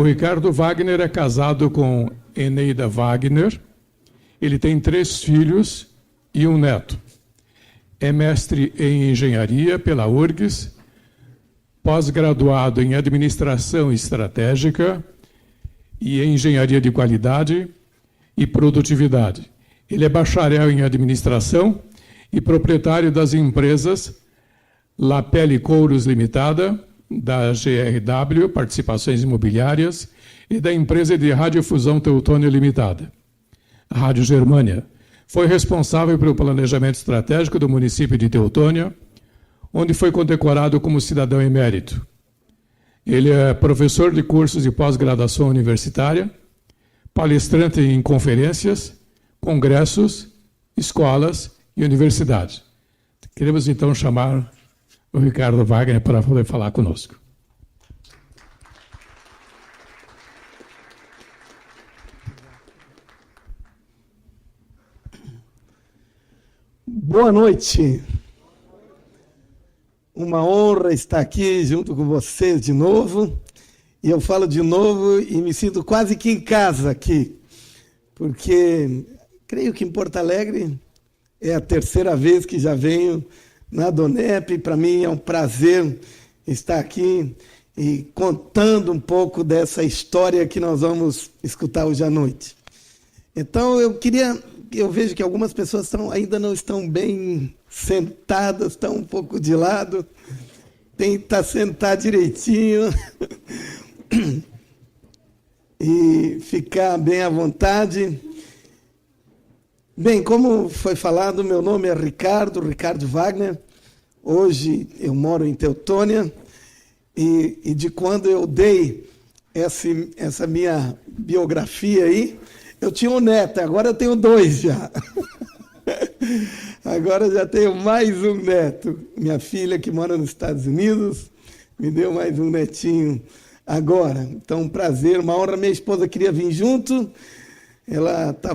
O Ricardo Wagner é casado com Eneida Wagner. Ele tem 3 filhos e um neto. É mestre em engenharia pela URGS, pós-graduado em administração estratégica e em engenharia de qualidade e produtividade. Ele é bacharel em administração e proprietário das empresas Lapele Couros Limitada, da GRW, Participações Imobiliárias, e da empresa de radiodifusão Teutônia Limitada, a Rádio Germânia. Foi responsável pelo planejamento estratégico do município de Teutônia, onde foi condecorado como cidadão emérito. Ele é professor de cursos de pós-graduação universitária, palestrante em conferências, congressos, escolas e universidades. Queremos, então, chamar o Ricardo Wagner para poder falar conosco. Boa noite. Uma honra estar aqui junto com vocês de novo. E eu falo de novo e me sinto quase que em casa aqui, porque creio que em Porto Alegre é a 3ª vez que já venho na Donep. Para mim é um prazer estar aqui e contando um pouco dessa história que nós vamos escutar hoje à noite. Então eu vejo que algumas pessoas ainda não estão bem sentadas, estão um pouco de lado. Tenta sentar direitinho e ficar bem à vontade. Bem, como foi falado, meu nome é Ricardo Wagner. Hoje eu moro em Teutônia e de quando eu dei essa minha biografia aí, eu tinha um neto, agora eu tenho 2 já. Agora já tenho mais um neto. Minha filha, que mora nos Estados Unidos, me deu mais um netinho agora. Então, um prazer, uma honra. Minha esposa queria vir junto. Ela está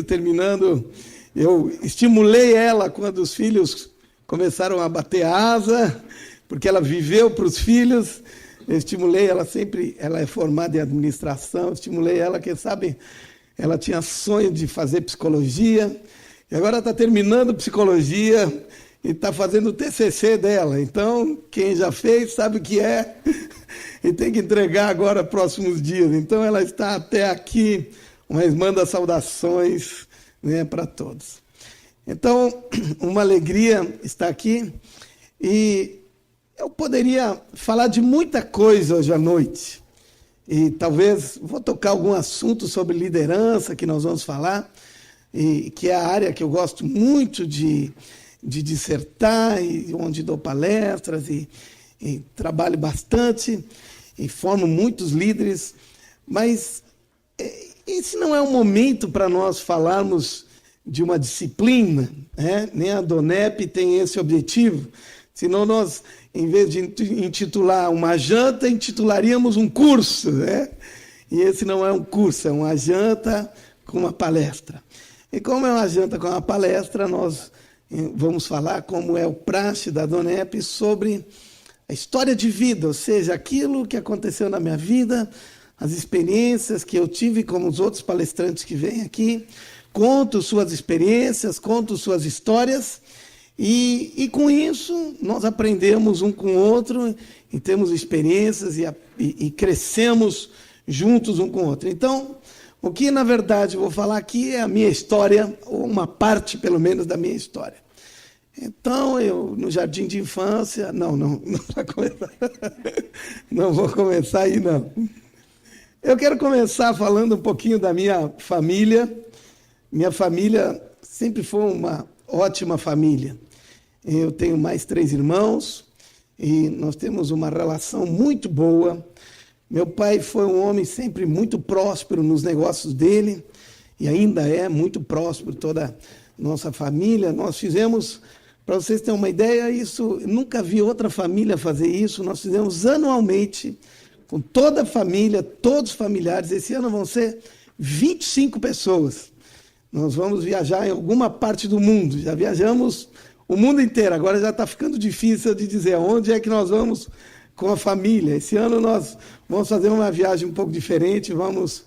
terminando. Eu estimulei ela quando os filhos começaram a bater asa, porque ela viveu para os filhos. Eu estimulei ela sempre, ela é formada em administração, estimulei ela, quem sabe, ela tinha sonho de fazer psicologia, e agora está terminando psicologia e está fazendo o TCC dela. Então, quem já fez sabe o que é e tem que entregar agora próximos dias. Então, ela está até aqui, mas manda saudações, né, para todos. Então, uma alegria estar aqui e eu poderia falar de muita coisa hoje à noite. E talvez vou tocar algum assunto sobre liderança que nós vamos falar, e que é a área que eu gosto muito de dissertar, e onde dou palestras e trabalho bastante e formo muitos líderes. Mas esse não é um momento para nós falarmos de uma disciplina, né? Nem a Donep tem esse objetivo, senão nós, em vez de intitular uma janta, intitularíamos um curso, né? E esse não é um curso, é uma janta com uma palestra. E como é uma janta com uma palestra, nós vamos falar, como é o praxe da Donep, sobre a história de vida, ou seja, aquilo que aconteceu na minha vida, as experiências que eu tive, como os outros palestrantes que vêm aqui. Conto suas experiências, conto suas histórias, e com isso nós aprendemos um com o outro, e temos experiências e crescemos juntos um com o outro. Então, o que na verdade eu vou falar aqui é a minha história, ou uma parte pelo menos da minha história. Então, eu no jardim de infância, não vai começar. Não vou começar aí, não. Eu quero começar falando um pouquinho da minha família. Minha família sempre foi uma ótima família. Eu tenho mais 3 irmãos e nós temos uma relação muito boa. Meu pai foi um homem sempre muito próspero nos negócios dele e ainda é muito próspero, toda a nossa família. Nós fizemos, para vocês terem uma ideia, isso, nunca vi outra família fazer isso. Nós fizemos anualmente, com toda a família, todos os familiares. Esse ano vão ser 25 pessoas. Nós vamos viajar em alguma parte do mundo. Já viajamos o mundo inteiro. Agora já está ficando difícil de dizer onde é que nós vamos com a família. Esse ano nós vamos fazer uma viagem um pouco diferente, vamos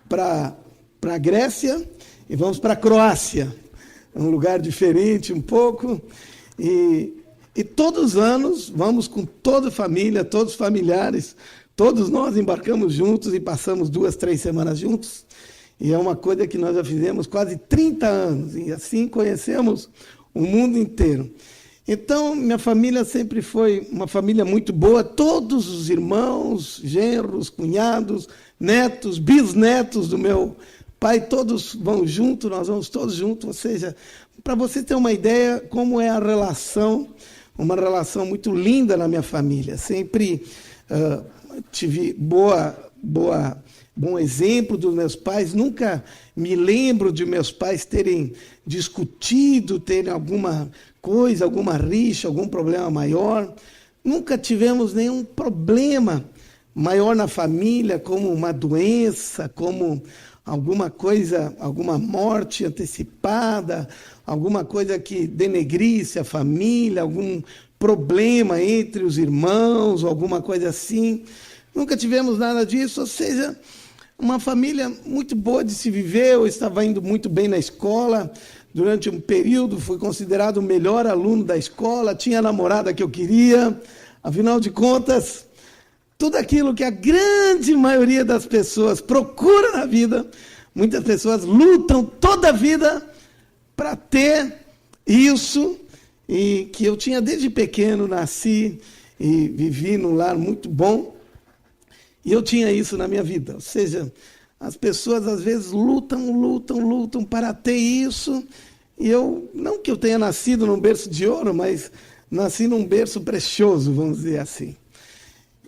para a Grécia e vamos para a Croácia, um lugar diferente um pouco, e todos os anos vamos com toda a família, todos os familiares, todos nós embarcamos juntos e passamos 2, 3 semanas juntos, e é uma coisa que nós já fizemos quase 30 anos, e assim conhecemos o mundo inteiro. Então, minha família sempre foi uma família muito boa, todos os irmãos, genros, cunhados, netos, bisnetos do meu pai, todos vão junto, nós vamos todos juntos, ou seja, para você ter uma ideia como é a relação, uma relação muito linda na minha família. Sempre tive bom exemplo dos meus pais, nunca me lembro de meus pais terem discutido, terem alguma coisa, alguma rixa, algum problema maior. Nunca tivemos nenhum problema maior na família, como uma doença, como alguma coisa, alguma morte antecipada, alguma coisa que denegrisse a família, algum problema entre os irmãos, alguma coisa assim. Nunca tivemos nada disso, ou seja, uma família muito boa de se viver. Eu estava indo muito bem na escola, durante um período fui considerado o melhor aluno da escola, tinha a namorada que eu queria, afinal de contas, tudo aquilo que a grande maioria das pessoas procura na vida, muitas pessoas lutam toda a vida para ter isso, e que eu tinha desde pequeno, nasci e vivi num lar muito bom, e eu tinha isso na minha vida. Ou seja, as pessoas às vezes lutam para ter isso, e eu, não que eu tenha nascido num berço de ouro, mas nasci num berço precioso, vamos dizer assim.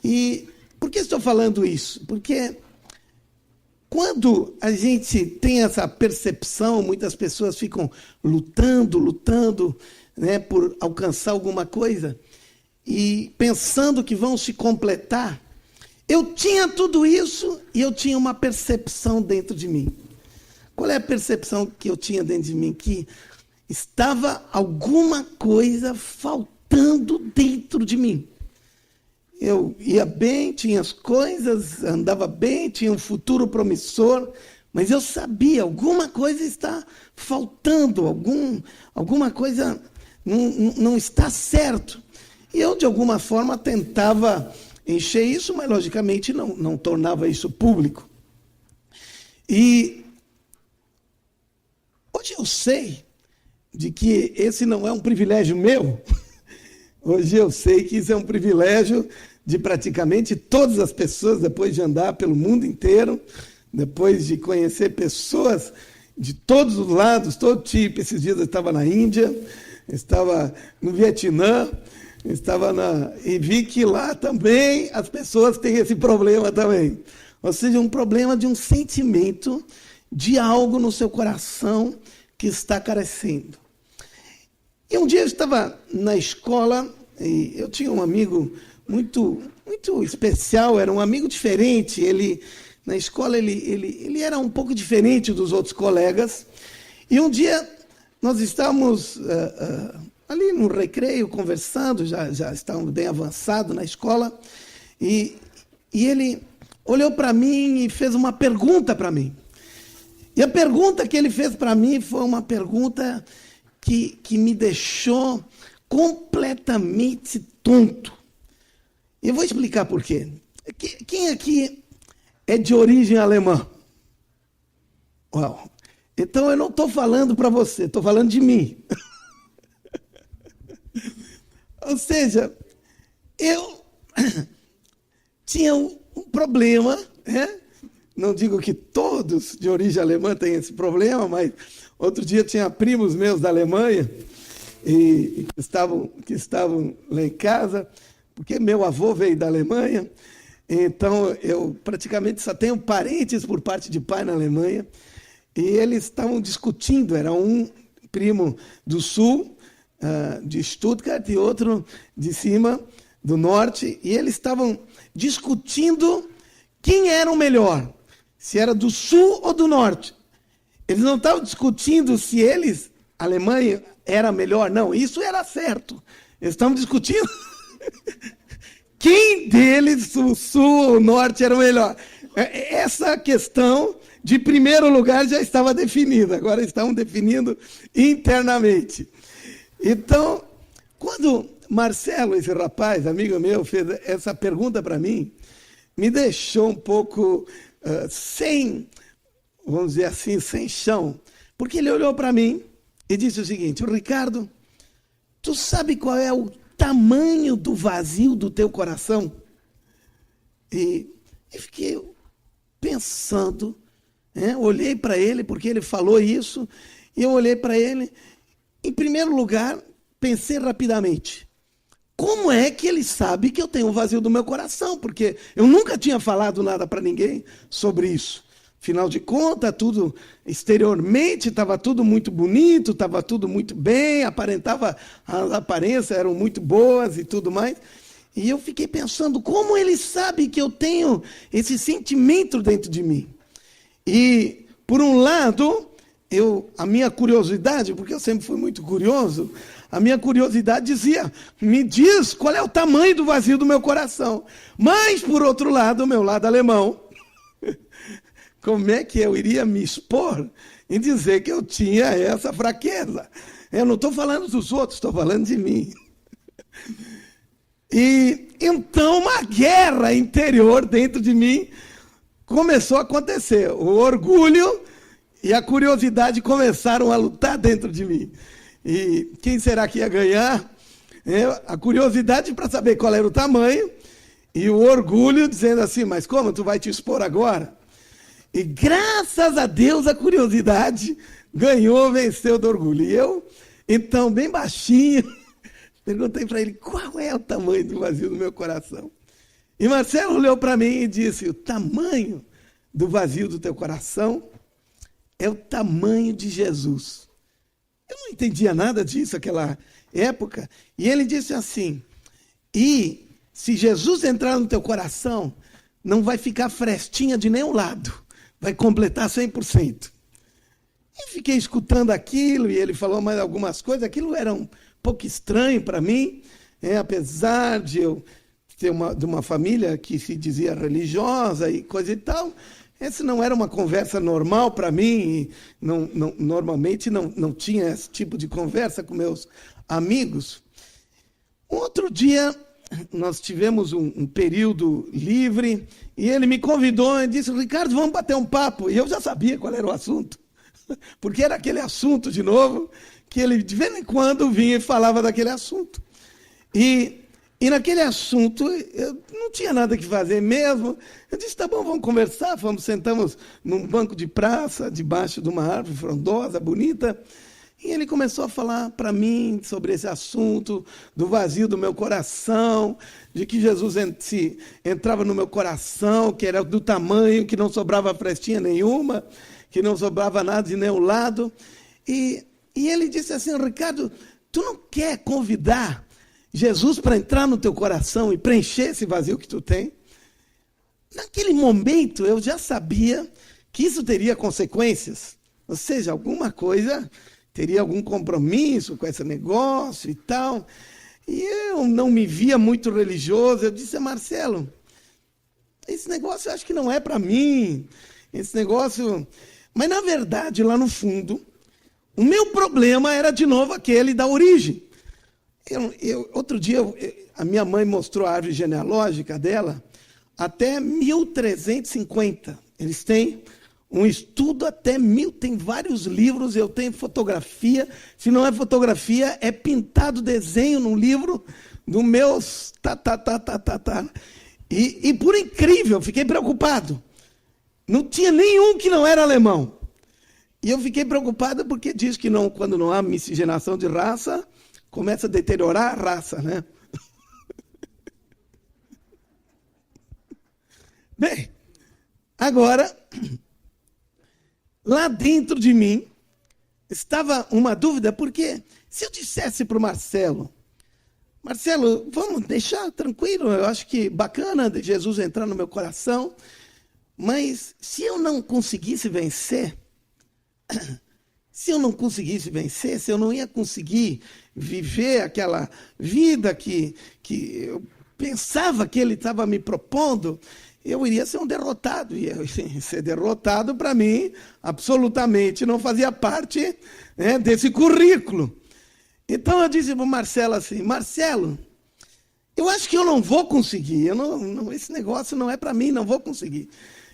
E por que estou falando isso? Porque quando a gente tem essa percepção, muitas pessoas ficam lutando, né, por alcançar alguma coisa, e pensando que vão se completar. Eu tinha tudo isso e eu tinha uma percepção dentro de mim. Qual é a percepção que eu tinha dentro de mim? Que estava alguma coisa faltando dentro de mim. Eu ia bem, tinha as coisas, andava bem, tinha um futuro promissor, mas eu sabia, alguma coisa está faltando, alguma coisa não está certo. E eu, de alguma forma, tentava encher isso, mas, logicamente, não tornava isso público. E hoje eu sei de que esse não é um privilégio meu. Hoje eu sei que isso é um privilégio de praticamente todas as pessoas, depois de andar pelo mundo inteiro, depois de conhecer pessoas de todos os lados, todo tipo. Esses dias eu estava na Índia, estava no Vietnã, e vi que lá também as pessoas têm esse problema também. Ou seja, um problema de um sentimento de algo no seu coração que está carecendo. E um dia eu estava na escola e eu tinha um amigo muito especial, era um amigo diferente. Na escola ele era um pouco diferente dos outros colegas. E um dia nós estávamos ali no recreio conversando, já estávamos bem avançados na escola, e ele olhou para mim e fez uma pergunta para mim. E a pergunta que ele fez para mim foi uma pergunta que me deixou completamente tonto. E eu vou explicar por quê. Quem aqui é de origem alemã? Uau. Então eu não estou falando para você, estou falando de mim. Ou seja, eu tinha um problema, né? Não digo que todos de origem alemã têm esse problema, mas outro dia tinha primos meus da Alemanha que estavam lá em casa, porque meu avô veio da Alemanha, então eu praticamente só tenho parentes por parte de pai na Alemanha, e eles estavam discutindo, era um primo do sul, de Stuttgart, e outro de cima, do norte, e eles estavam discutindo quem era o melhor, se era do sul ou do norte. Eles não estavam discutindo se a Alemanha era melhor, não, isso era certo. Eles estavam discutindo quem deles, o sul ou o norte, era o melhor. Essa questão de primeiro lugar já estava definida, agora estavam definindo internamente. Então, quando Marcelo, esse rapaz, amigo meu, fez essa pergunta para mim, me deixou um pouco sem, vamos dizer assim, sem chão, porque ele olhou para mim e disse o seguinte: Ricardo, tu sabe qual é o tamanho do vazio do teu coração? E eu fiquei pensando, olhei para ele, porque ele falou isso, e eu olhei para ele. Em primeiro lugar, pensei rapidamente, como é que ele sabe que eu tenho um vazio do meu coração? Porque eu nunca tinha falado nada para ninguém sobre isso. Afinal de contas, tudo exteriormente estava tudo muito bonito, estava tudo muito bem, aparentava, as aparências eram muito boas e tudo mais. E eu fiquei pensando, como ele sabe que eu tenho esse sentimento dentro de mim? E, por um lado, a minha curiosidade, porque eu sempre fui muito curioso, a minha curiosidade dizia, me diz qual é o tamanho do vazio do meu coração. Mas, por outro lado, o meu lado alemão, como é que eu iria me expor em dizer que eu tinha essa fraqueza? Eu não estou falando dos outros, estou falando de mim. E então uma guerra interior dentro de mim começou a acontecer. O orgulho e a curiosidade começaram a lutar dentro de mim. E quem será que ia ganhar? A curiosidade para saber qual era o tamanho e o orgulho dizendo assim, mas como tu vai te expor agora? E graças a Deus a curiosidade ganhou, venceu do orgulho. E eu, então, bem baixinho, perguntei para ele, qual é o tamanho do vazio do meu coração? E Marcelo olhou para mim e disse, o tamanho do vazio do teu coração é o tamanho de Jesus. Eu não entendia nada disso naquela época. E ele disse assim, e se Jesus entrar no teu coração, não vai ficar frestinha de nenhum lado, vai completar 100%. E fiquei escutando aquilo, e ele falou mais algumas coisas, aquilo era um pouco estranho para mim, apesar de eu ser de uma família que se dizia religiosa e coisa e tal, essa não era uma conversa normal para mim, normalmente não tinha esse tipo de conversa com meus amigos. Outro dia, nós tivemos um período livre, e ele me convidou e disse, Ricardo, vamos bater um papo. E eu já sabia qual era o assunto, porque era aquele assunto de novo, que ele de vez em quando vinha e falava daquele assunto. E naquele assunto, eu não tinha nada que fazer mesmo. Eu disse, tá bom, vamos conversar. Sentamos num banco de praça, debaixo de uma árvore frondosa, bonita. E ele começou a falar para mim sobre esse assunto, do vazio do meu coração, de que Jesus entrava no meu coração, que era do tamanho, que não sobrava frestinha nenhuma, que não sobrava nada de nenhum lado. E ele disse assim, Ricardo, tu não quer convidar Jesus para entrar no teu coração e preencher esse vazio que tu tem? Naquele momento eu já sabia que isso teria consequências, ou seja, alguma coisa teria algum compromisso com esse negócio e tal. E eu não me via muito religioso, eu disse, Marcelo, esse negócio eu acho que não é para mim, esse negócio... Mas na verdade, lá no fundo, o meu problema era de novo aquele da origem. Outro dia, a minha mãe mostrou a árvore genealógica dela até 1350. Eles têm um estudo até 1000, tem vários livros, eu tenho fotografia. Se não é fotografia, é pintado desenho num livro do meus... E por incrível, eu fiquei preocupado. Não tinha nenhum que não era alemão. E eu fiquei preocupado porque diz que quando não há miscigenação de raça, começa a deteriorar a raça, né? Bem, agora, lá dentro de mim, estava uma dúvida, porque se eu dissesse para o Marcelo, vamos deixar tranquilo, eu acho que bacana de Jesus entrar no meu coração, mas se eu não conseguisse vencer, se eu não ia conseguir viver aquela vida que eu pensava que ele estava me propondo, eu iria ser um derrotado. E ser derrotado, para mim, absolutamente não fazia parte, né, desse currículo. Então eu disse para o Marcelo assim, Marcelo, eu acho que eu não vou conseguir, esse negócio não é para mim, não vou conseguir.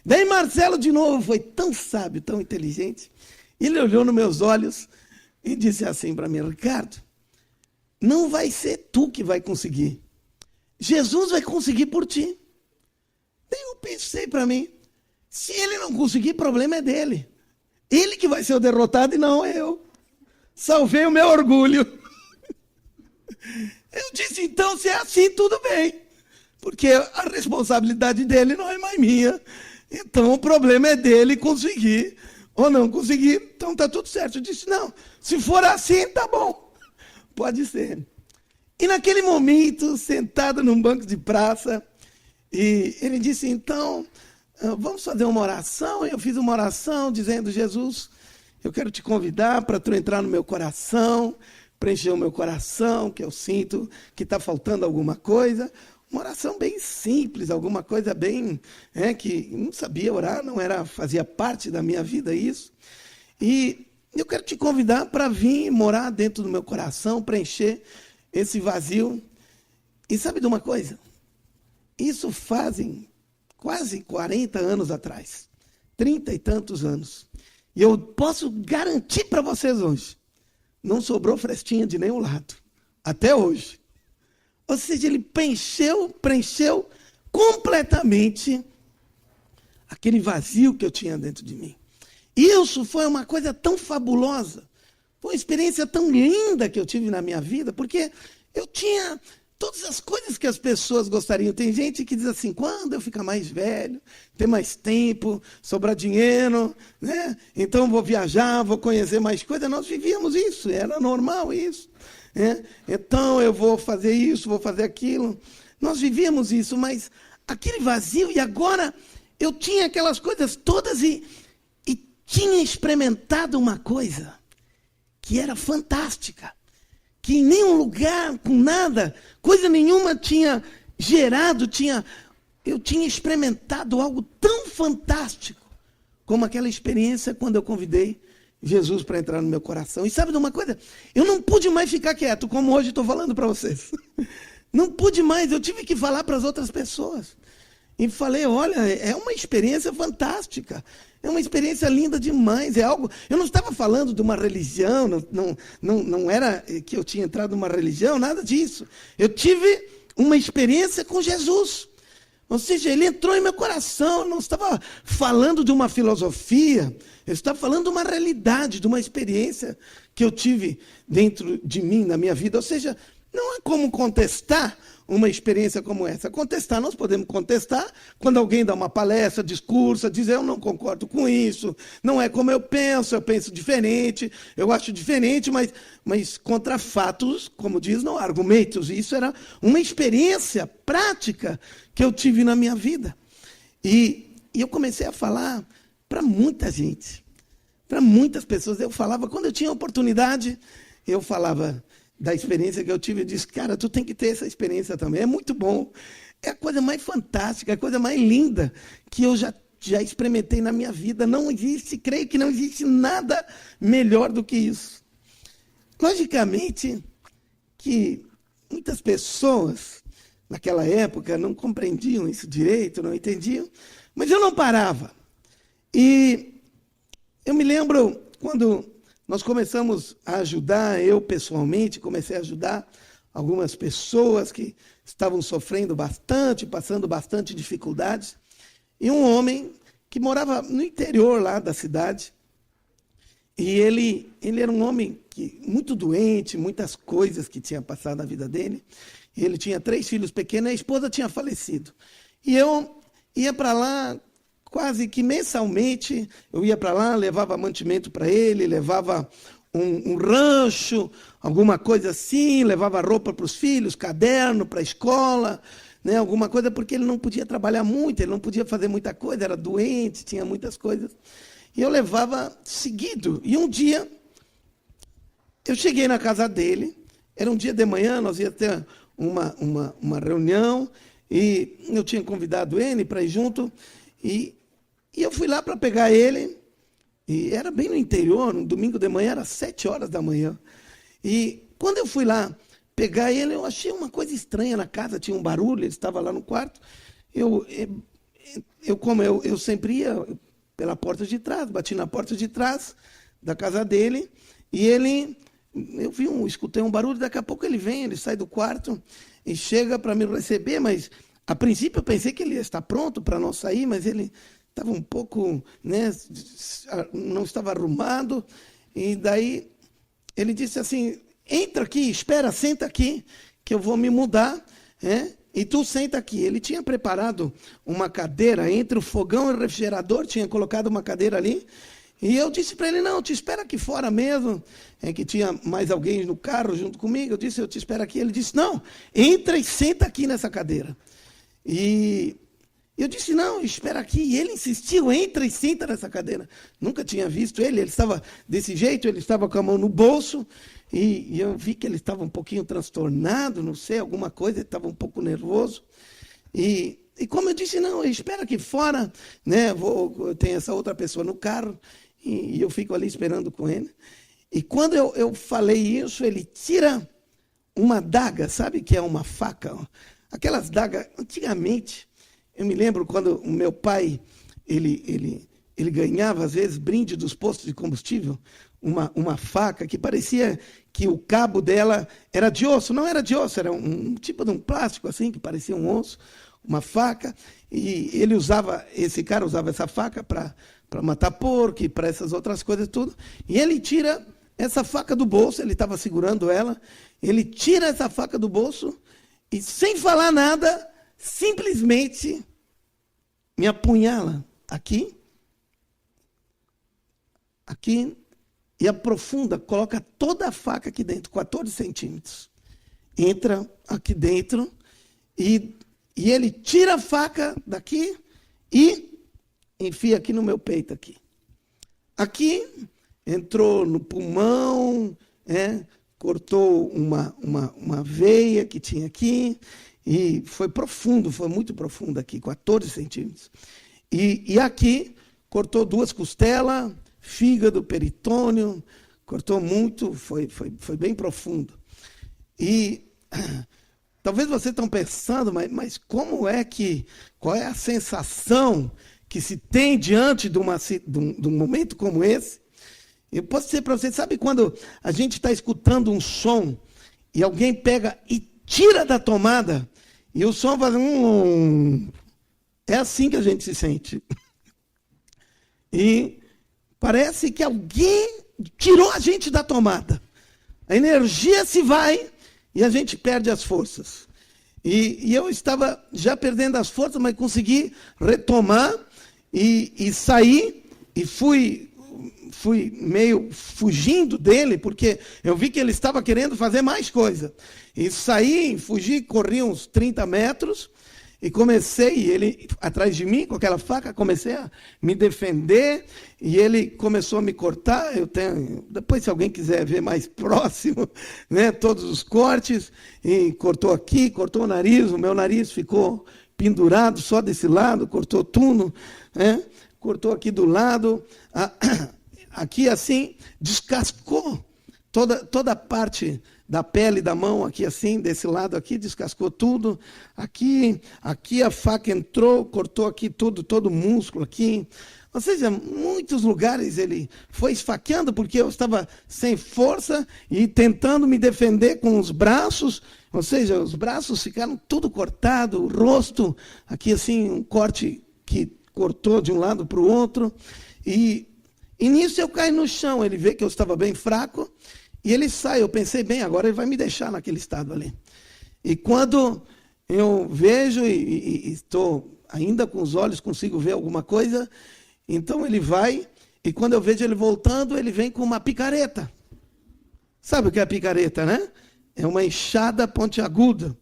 Daí Marcelo, de novo, foi tão sábio, tão inteligente, ele olhou nos meus olhos e disse assim para mim, Ricardo, não vai ser tu que vai conseguir, Jesus vai conseguir por ti. Daí eu pensei para mim, se ele não conseguir, problema é dele. Ele que vai ser o derrotado e não eu. Salvei o meu orgulho. Eu disse, então, se é assim, tudo bem. Porque a responsabilidade dele não é mais minha. Então, o problema é dele conseguir ou não conseguir. Então, está tudo certo. Eu disse, não, se for assim, tá bom. Pode ser. E naquele momento, sentado num banco de praça, e ele disse, então, vamos fazer uma oração. Eu fiz uma oração dizendo, Jesus, eu quero te convidar para tu entrar no meu coração, preencher o meu coração, que eu sinto que está faltando alguma coisa. Uma oração bem simples, alguma coisa bem, que não sabia orar, não era, fazia parte da minha vida isso. E eu quero te convidar para vir morar dentro do meu coração, preencher esse vazio. E sabe de uma coisa? Isso fazem quase 40 anos atrás, 30 e tantos anos. E eu posso garantir para vocês hoje, não sobrou frestinha de nenhum lado, até hoje. Ou seja, ele preencheu completamente aquele vazio que eu tinha dentro de mim. E isso foi uma coisa tão fabulosa, foi uma experiência tão linda que eu tive na minha vida, porque eu tinha todas as coisas que as pessoas gostariam. Tem gente que diz assim, quando eu ficar mais velho, ter mais tempo, sobrar dinheiro, né? Então vou viajar, vou conhecer mais coisas. Nós vivíamos isso, era normal isso. Né? Então eu vou fazer isso, vou fazer aquilo. Nós vivíamos isso, mas aquele vazio, e agora eu tinha aquelas coisas todas e tinha experimentado uma coisa que era fantástica, que em nenhum lugar, com nada, coisa nenhuma tinha gerado, eu tinha experimentado algo tão fantástico como aquela experiência quando eu convidei Jesus para entrar no meu coração. E sabe de uma coisa? Eu não pude mais ficar quieto, como hoje estou falando para vocês. Não pude mais, eu tive que falar para as outras pessoas. E falei, olha, é uma experiência fantástica, é uma experiência linda demais, é algo... Eu não estava falando de uma religião, não era que eu tinha entrado numa religião, nada disso. Eu tive uma experiência com Jesus. Ou seja, ele entrou em meu coração, eu não estava falando de uma filosofia, eu estava falando de uma realidade, de uma experiência que eu tive dentro de mim, na minha vida. Ou seja, não é como contestar uma experiência como essa. Contestar, nós podemos contestar quando alguém dá uma palestra, discursa, diz, eu não concordo com isso, não é como eu penso diferente, eu acho diferente, mas contra fatos, como diz, não há argumentos. Isso era uma experiência prática que eu tive na minha vida. E eu comecei a falar para muita gente, para muitas pessoas. Eu falava, quando eu tinha oportunidade, eu falava da experiência que eu tive, eu disse, cara, tu tem que ter essa experiência também, é muito bom, é a coisa mais fantástica, a coisa mais linda que eu já experimentei na minha vida. Não existe, creio que não existe nada melhor do que isso. Logicamente que muitas pessoas naquela época não compreendiam isso direito, não entendiam, mas eu não parava. E eu me lembro quando nós começamos a ajudar, eu pessoalmente comecei a ajudar algumas pessoas que estavam sofrendo bastante, passando bastante dificuldades. E um homem que morava no interior lá da cidade, e ele era um homem muito doente, muitas coisas que tinha passado na vida dele. Ele tinha 3 filhos pequenos, a esposa tinha falecido. E eu ia para lá quase que mensalmente, eu ia para lá, levava mantimento para ele, levava um rancho, alguma coisa assim, levava roupa para os filhos, caderno para a escola, né, alguma coisa, porque ele não podia trabalhar muito, ele não podia fazer muita coisa, era doente, tinha muitas coisas. E eu levava seguido. E um dia, eu cheguei na casa dele, era um dia de manhã, nós ia ter uma reunião, e eu tinha convidado ele para ir junto, e eu fui lá para pegar ele, e era bem no interior, no domingo de manhã, era 7 horas da manhã. E quando eu fui lá pegar ele, eu achei uma coisa estranha na casa, tinha um barulho, ele estava lá no quarto. Como eu sempre ia pela porta de trás, bati na porta de trás da casa dele, e escutei um barulho, daqui a pouco ele sai do quarto e chega para me receber, mas a princípio eu pensei que ele ia estar pronto para nós sair, mas ele estava um pouco, não estava arrumado, e daí ele disse assim: entra aqui, espera, senta aqui, que eu vou me mudar, e tu senta aqui. Ele tinha preparado uma cadeira entre o fogão e o refrigerador, tinha colocado uma cadeira ali, e eu disse para ele: não, te espera aqui fora mesmo, que tinha mais alguém no carro junto comigo. Eu disse: eu te espero aqui. Ele disse: não, entra e senta aqui nessa cadeira. E eu disse: não, espera aqui. E ele insistiu: entra e senta nessa cadeira. Nunca tinha visto ele estava desse jeito, ele estava com a mão no bolso, e eu vi que ele estava um pouquinho transtornado, não sei, alguma coisa, ele estava um pouco nervoso. E como eu disse: não, espera aqui fora, tem essa outra pessoa no carro, e eu fico ali esperando com ele. E quando eu falei isso, ele tira uma adaga, sabe que é uma faca? Aquelas adagas, antigamente, eu me lembro quando o meu pai, ele ganhava, às vezes, brinde dos postos de combustível, uma faca que parecia que o cabo dela era de osso. Não era de osso, era um tipo de um plástico assim, que parecia um osso, uma faca. E esse cara usava essa faca para matar porco e para essas outras coisas tudo. E ele tira essa faca do bolso, ele estava segurando ela, ele tira essa faca do bolso e, sem falar nada, simplesmente me apunhala aqui, e aprofunda, coloca toda a faca aqui dentro, 14 centímetros. Entra aqui dentro e ele tira a faca daqui e enfia aqui no meu peito aqui. Aqui entrou no pulmão, cortou uma veia que tinha aqui, e foi profundo, foi muito profundo aqui, 14 centímetros. E aqui cortou 2 costelas, fígado, peritônio, cortou muito, foi bem profundo. E talvez vocês estão pensando, mas qual é a sensação que se tem diante de um momento como esse? Eu posso dizer para vocês, sabe quando a gente está escutando um som e alguém pega e tira da tomada e o som faz é assim que a gente se sente. E parece que alguém tirou a gente da tomada. A energia se vai e a gente perde as forças. E eu estava já perdendo as forças, mas consegui retomar e sair, e fui meio fugindo dele, porque eu vi que ele estava querendo fazer mais coisa. E saí, fugi, corri uns 30 metros, e comecei, ele atrás de mim, com aquela faca, comecei a me defender, e ele começou a me cortar. Depois, se alguém quiser ver mais próximo, todos os cortes, e cortou aqui, cortou o nariz, o meu nariz ficou pendurado só desse lado, cortou tudo, cortou aqui do lado, aqui assim, descascou toda a parte da pele da mão, aqui assim, desse lado aqui, descascou tudo. Aqui a faca entrou, cortou aqui tudo, todo o músculo aqui. Ou seja, muitos lugares ele foi esfaqueando, porque eu estava sem força e tentando me defender com os braços. Ou seja, os braços ficaram tudo cortado, o rosto, aqui assim, um corte que cortou de um lado para o outro. E nisso eu caí no chão, ele vê que eu estava bem fraco, e ele sai. Eu pensei, bem, agora ele vai me deixar naquele estado ali. E quando eu vejo e estou ainda com os olhos, consigo ver alguma coisa, então ele vai, e quando eu vejo ele voltando, ele vem com uma picareta. Sabe o que é picareta, né? É uma enxada pontiaguda.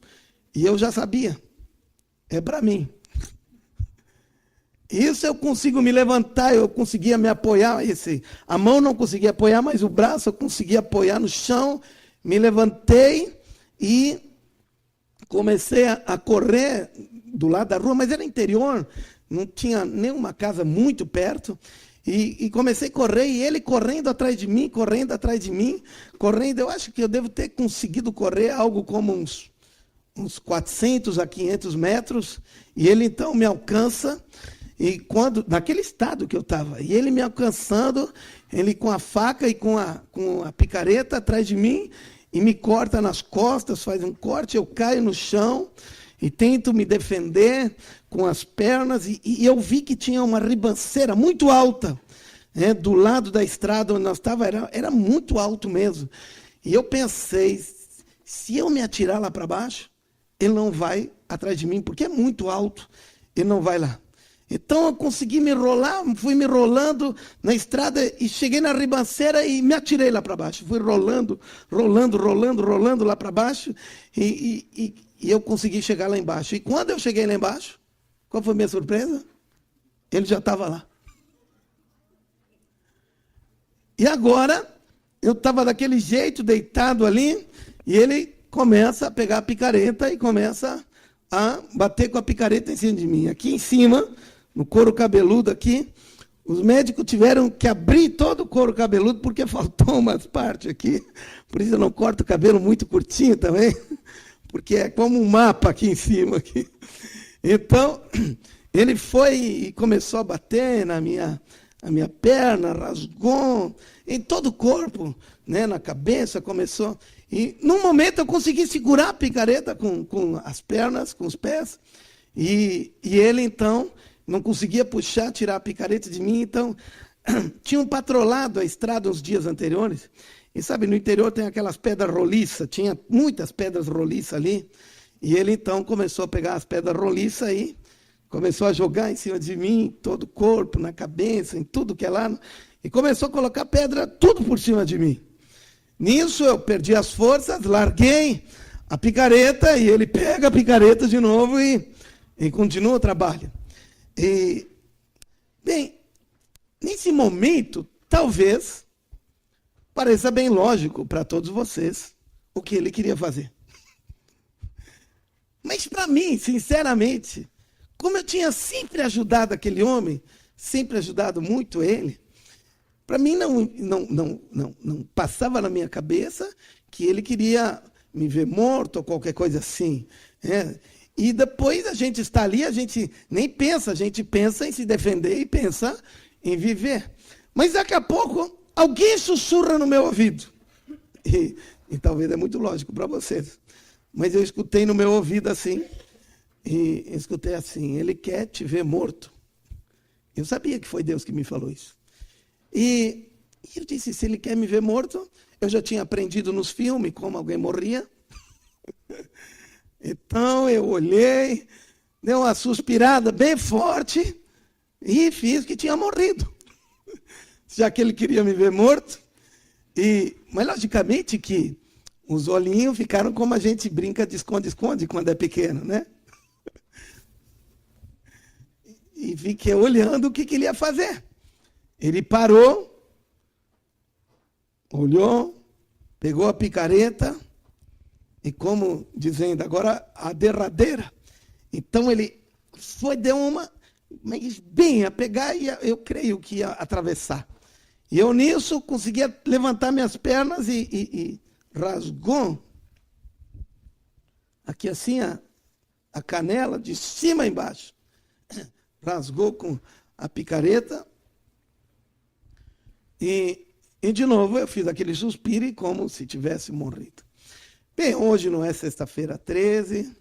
E eu já sabia. É para mim. Isso eu consigo me levantar, eu conseguia me apoiar. A mão não conseguia apoiar, mas o braço eu conseguia apoiar no chão. Me levantei e comecei a correr do lado da rua, mas era interior, não tinha nenhuma casa muito perto, e comecei a correr, e ele correndo atrás de mim, correndo. Eu acho que eu devo ter conseguido correr algo como uns 400 a 500 metros, e ele então me alcança, e naquele estado que eu estava, e ele me alcançando, ele com a faca e com a picareta atrás de mim, e me corta nas costas, faz um corte, eu caio no chão, e tento me defender com as pernas, e eu vi que tinha uma ribanceira muito alta, do lado da estrada onde nós estávamos, era muito alto mesmo. E eu pensei, se eu me atirar lá para baixo, ele não vai atrás de mim, porque é muito alto, ele não vai lá. Então eu consegui me rolar, fui me rolando na estrada e cheguei na ribanceira e me atirei lá para baixo. Fui rolando lá para baixo e eu consegui chegar lá embaixo. E quando eu cheguei lá embaixo, qual foi a minha surpresa? Ele já estava lá. E agora, eu estava daquele jeito, deitado ali, e ele começa a pegar a picareta e começa a bater com a picareta em cima de mim. Aqui em cima, no couro cabeludo aqui, os médicos tiveram que abrir todo o couro cabeludo, porque faltou umas partes aqui. Por isso eu não corto o cabelo muito curtinho também, porque é como um mapa aqui em cima. Aqui. Então, ele foi e começou a bater na minha perna, rasgou em todo o corpo, na cabeça, começou. E, num momento, eu consegui segurar a picareta com as pernas, com os pés, e ele, então, não conseguia puxar, tirar a picareta de mim. Então, tinham patrolado a estrada uns dias anteriores, e sabe, no interior tem aquelas pedras roliças, tinha muitas pedras roliças ali, e ele, então, começou a pegar as pedras roliças aí, começou a jogar em cima de mim, todo o corpo, na cabeça, em tudo que é lá, e começou a colocar pedra tudo por cima de mim. Nisso eu perdi as forças, larguei a picareta, e ele pega a picareta de novo e continua o trabalho. E, bem, nesse momento, talvez, pareça bem lógico para todos vocês o que ele queria fazer. Mas para mim, sinceramente, como eu tinha sempre ajudado aquele homem, sempre ajudado muito ele, para mim não passava na minha cabeça que ele queria me ver morto ou qualquer coisa assim. E depois a gente está ali, a gente nem pensa, a gente pensa em se defender e pensa em viver. Mas daqui a pouco, alguém sussurra no meu ouvido. E talvez é muito lógico para vocês. Mas eu escutei no meu ouvido assim, e escutei assim, ele quer te ver morto. Eu sabia que foi Deus que me falou isso. E eu disse, se ele quer me ver morto, eu já tinha aprendido nos filmes como alguém morria. Então eu olhei, dei uma suspirada bem forte e fiz que tinha morrido. Já que ele queria me ver morto. Mas logicamente que os olhinhos ficaram como a gente brinca de esconde-esconde quando é pequeno, né? E fiquei olhando o que ele ia fazer. Ele parou, olhou, pegou a picareta, e como dizendo, agora a derradeira. Então ele deu uma, mas bem a pegar, e eu creio que ia atravessar. E eu nisso conseguia levantar minhas pernas e rasgou aqui assim a canela de cima a embaixo. Rasgou com a picareta. E de novo eu fiz aquele suspiro como se tivesse morrido. Bem, hoje não é sexta-feira 13,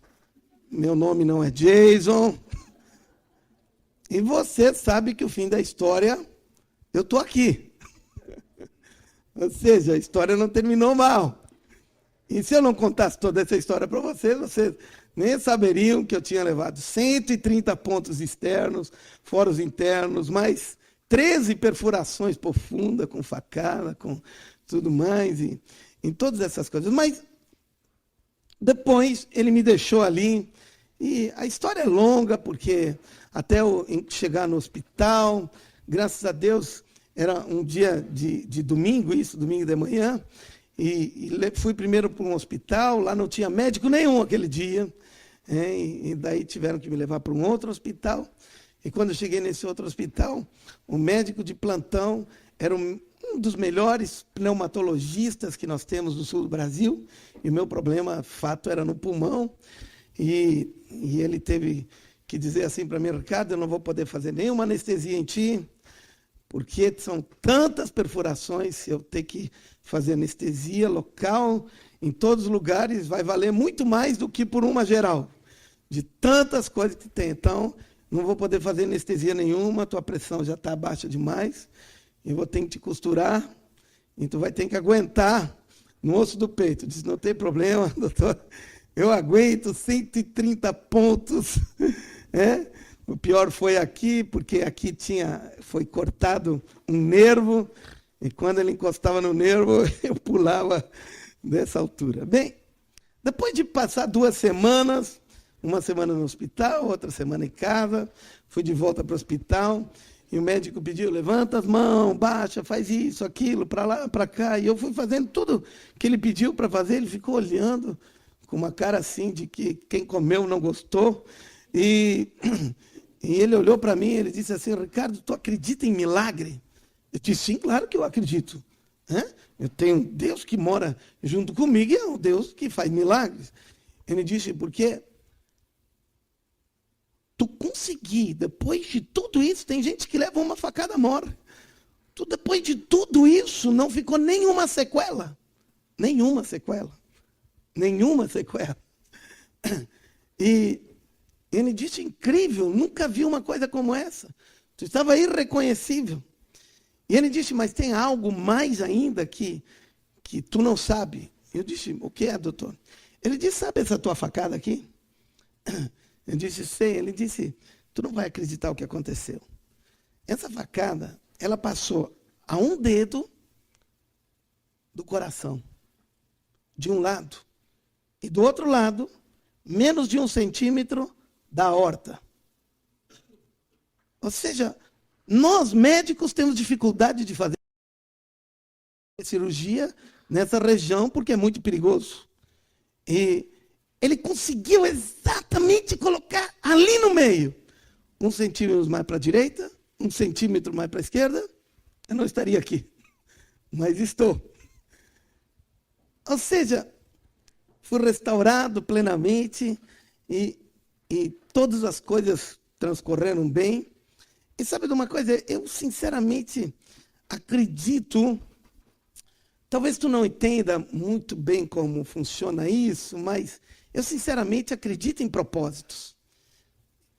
meu nome não é Jason, e você sabe que o fim da história, eu estou aqui. Ou seja, a história não terminou mal. E se eu não contasse toda essa história para vocês nem saberiam que eu tinha levado 130 pontos externos, fora os internos, mais 13 perfurações profundas, com facada, com tudo mais, e em todas essas coisas. Mas depois ele me deixou ali, e a história é longa, porque até eu chegar no hospital, graças a Deus, era um dia de domingo, domingo de manhã, fui primeiro para um hospital, lá não tinha médico nenhum aquele dia, e daí tiveram que me levar para um outro hospital. E quando eu cheguei nesse outro hospital, o médico de plantão era um dos melhores pneumatologistas que nós temos no sul do Brasil, e o meu problema, fato, era no pulmão, e ele teve que dizer assim para mim: Ricardo, eu não vou poder fazer nenhuma anestesia em ti, porque são tantas perfurações, eu ter que fazer anestesia local em todos os lugares vai valer muito mais do que por uma geral, de tantas coisas que tem. Então, não vou poder fazer anestesia nenhuma, tua pressão já está baixa demais, eu vou ter que te costurar, e tu vai ter que aguentar no osso do peito. Eu disse: não tem problema, doutor, eu aguento 130 pontos. O pior foi aqui, porque aqui foi cortado um nervo, e quando ele encostava no nervo, eu pulava dessa altura. Bem, depois de passar 2 semanas, uma semana no hospital, outra semana em casa, fui de volta para o hospital, e o médico pediu: levanta as mãos, baixa, faz isso, aquilo, para lá, para cá. E eu fui fazendo tudo que ele pediu para fazer. Ele ficou olhando com uma cara assim de que quem comeu não gostou. E ele olhou para mim e ele disse assim: Ricardo, tu acredita em milagre? Eu disse: sim, claro que eu acredito. Eu tenho um Deus que mora junto comigo e é um Deus que faz milagres. Ele disse: porque tu conseguir, depois de tudo isso, tem gente que leva uma facada mora. Tu, depois de tudo isso, não ficou nenhuma sequela. Nenhuma sequela. Nenhuma sequela. E ele disse: incrível, nunca vi uma coisa como essa. Tu estava irreconhecível. E ele disse: mas tem algo mais ainda que tu não sabe. Eu disse: o que é, doutor? Ele disse: sabe essa tua facada aqui? Eu disse: sei. Ele disse: tu não vai acreditar o que aconteceu. Essa facada, ela passou a um dedo do coração, de um lado. E do outro lado, menos de 1 centímetro da aorta. Ou seja, nós médicos temos dificuldade de fazer cirurgia nessa região porque é muito perigoso. E ele conseguiu exatamente colocar ali no meio. 1 centímetro mais para a direita, 1 centímetro mais para a esquerda, eu não estaria aqui. Mas estou. Ou seja, fui restaurado plenamente e todas as coisas transcorreram bem. E sabe de uma coisa? Eu sinceramente acredito, talvez tu não entenda muito bem como funciona isso, mas eu sinceramente acredito em propósitos.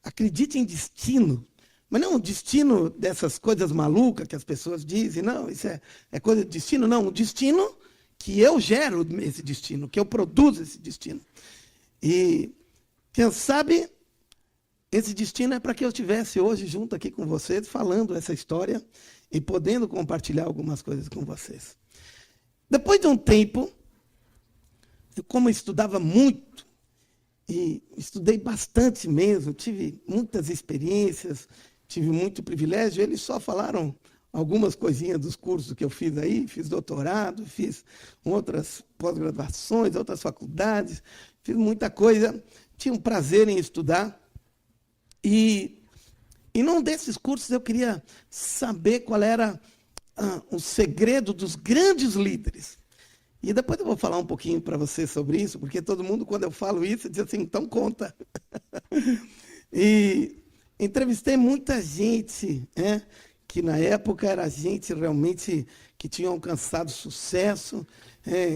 Acredito em destino. Mas não o destino dessas coisas malucas que as pessoas dizem, não, isso é coisa de destino, não. O destino que eu gero esse destino, que eu produzo esse destino. E quem sabe, esse destino é para que eu estivesse hoje junto aqui com vocês, falando essa história e podendo compartilhar algumas coisas com vocês. Depois de um tempo, eu, como estudava muito, e estudei bastante mesmo, tive muitas experiências, tive muito privilégio, eles só falaram algumas coisinhas dos cursos que eu fiz aí, fiz doutorado, fiz outras pós-graduações, outras faculdades, fiz muita coisa, tinha um prazer em estudar. E num desses cursos eu queria saber qual era o segredo dos grandes líderes. E depois eu vou falar um pouquinho para vocês sobre isso, porque todo mundo, quando eu falo isso, diz assim: então conta. E entrevistei muita gente, que na época era gente realmente que tinha alcançado sucesso.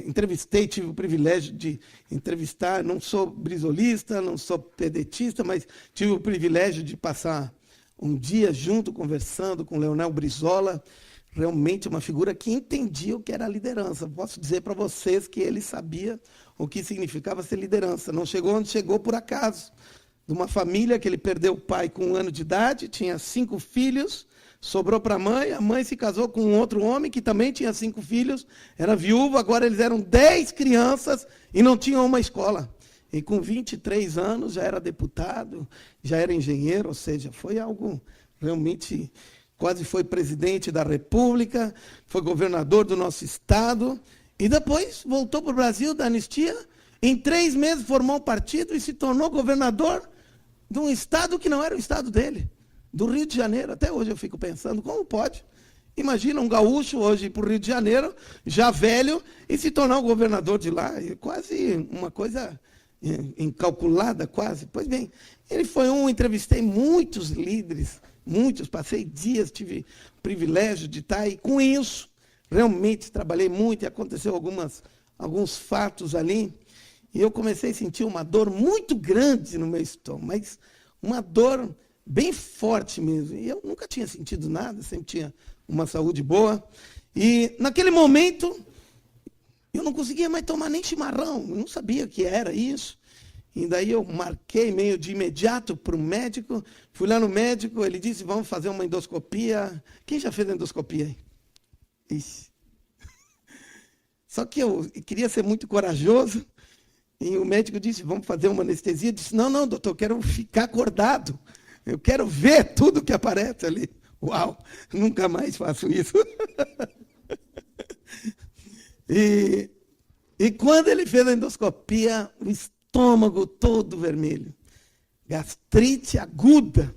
Entrevistei, tive o privilégio de entrevistar, não sou brisolista, não sou pedetista, mas tive o privilégio de passar um dia junto, conversando com Leonel Brizola, realmente uma figura que entendia o que era liderança. Posso dizer para vocês que ele sabia o que significava ser liderança. Não chegou onde chegou por acaso. De uma família que ele perdeu o pai com 1 ano de idade, tinha 5 filhos, sobrou para a mãe se casou com um outro homem que também tinha 5 filhos, era viúvo, agora eles eram 10 crianças e não tinham uma escola. E com 23 anos já era deputado, já era engenheiro, ou seja, foi algo realmente... Quase foi presidente da República, foi governador do nosso estado, E depois voltou para o Brasil da anistia, em 3 meses formou um partido e se tornou governador de um estado que não era o estado dele, do Rio de Janeiro. Até hoje eu fico pensando, como pode? Imagina um gaúcho hoje ir para o Rio de Janeiro, já velho, e se tornar o governador de lá. É quase uma coisa incalculada, quase. Pois bem, ele foi entrevistei muitos líderes, muitos, passei dias, tive o privilégio de estar, e com isso, realmente trabalhei muito, e aconteceu alguns fatos ali, e eu comecei a sentir uma dor muito grande no meu estômago, mas uma dor bem forte mesmo. E eu nunca tinha sentido nada, sempre tinha uma saúde boa. E naquele momento, eu não conseguia mais tomar nem chimarrão, eu não sabia o que era isso. E daí eu marquei meio de imediato para o médico, fui lá no médico, ele disse, vamos fazer uma endoscopia. Quem já fez endoscopia aí? Ixi. Só que eu queria ser muito corajoso, e o médico disse, vamos fazer uma anestesia. Eu disse, não, doutor, eu quero ficar acordado. Eu quero ver tudo que aparece ali. Uau, nunca mais faço isso. E quando ele fez a endoscopia, o estômago todo vermelho. Gastrite aguda,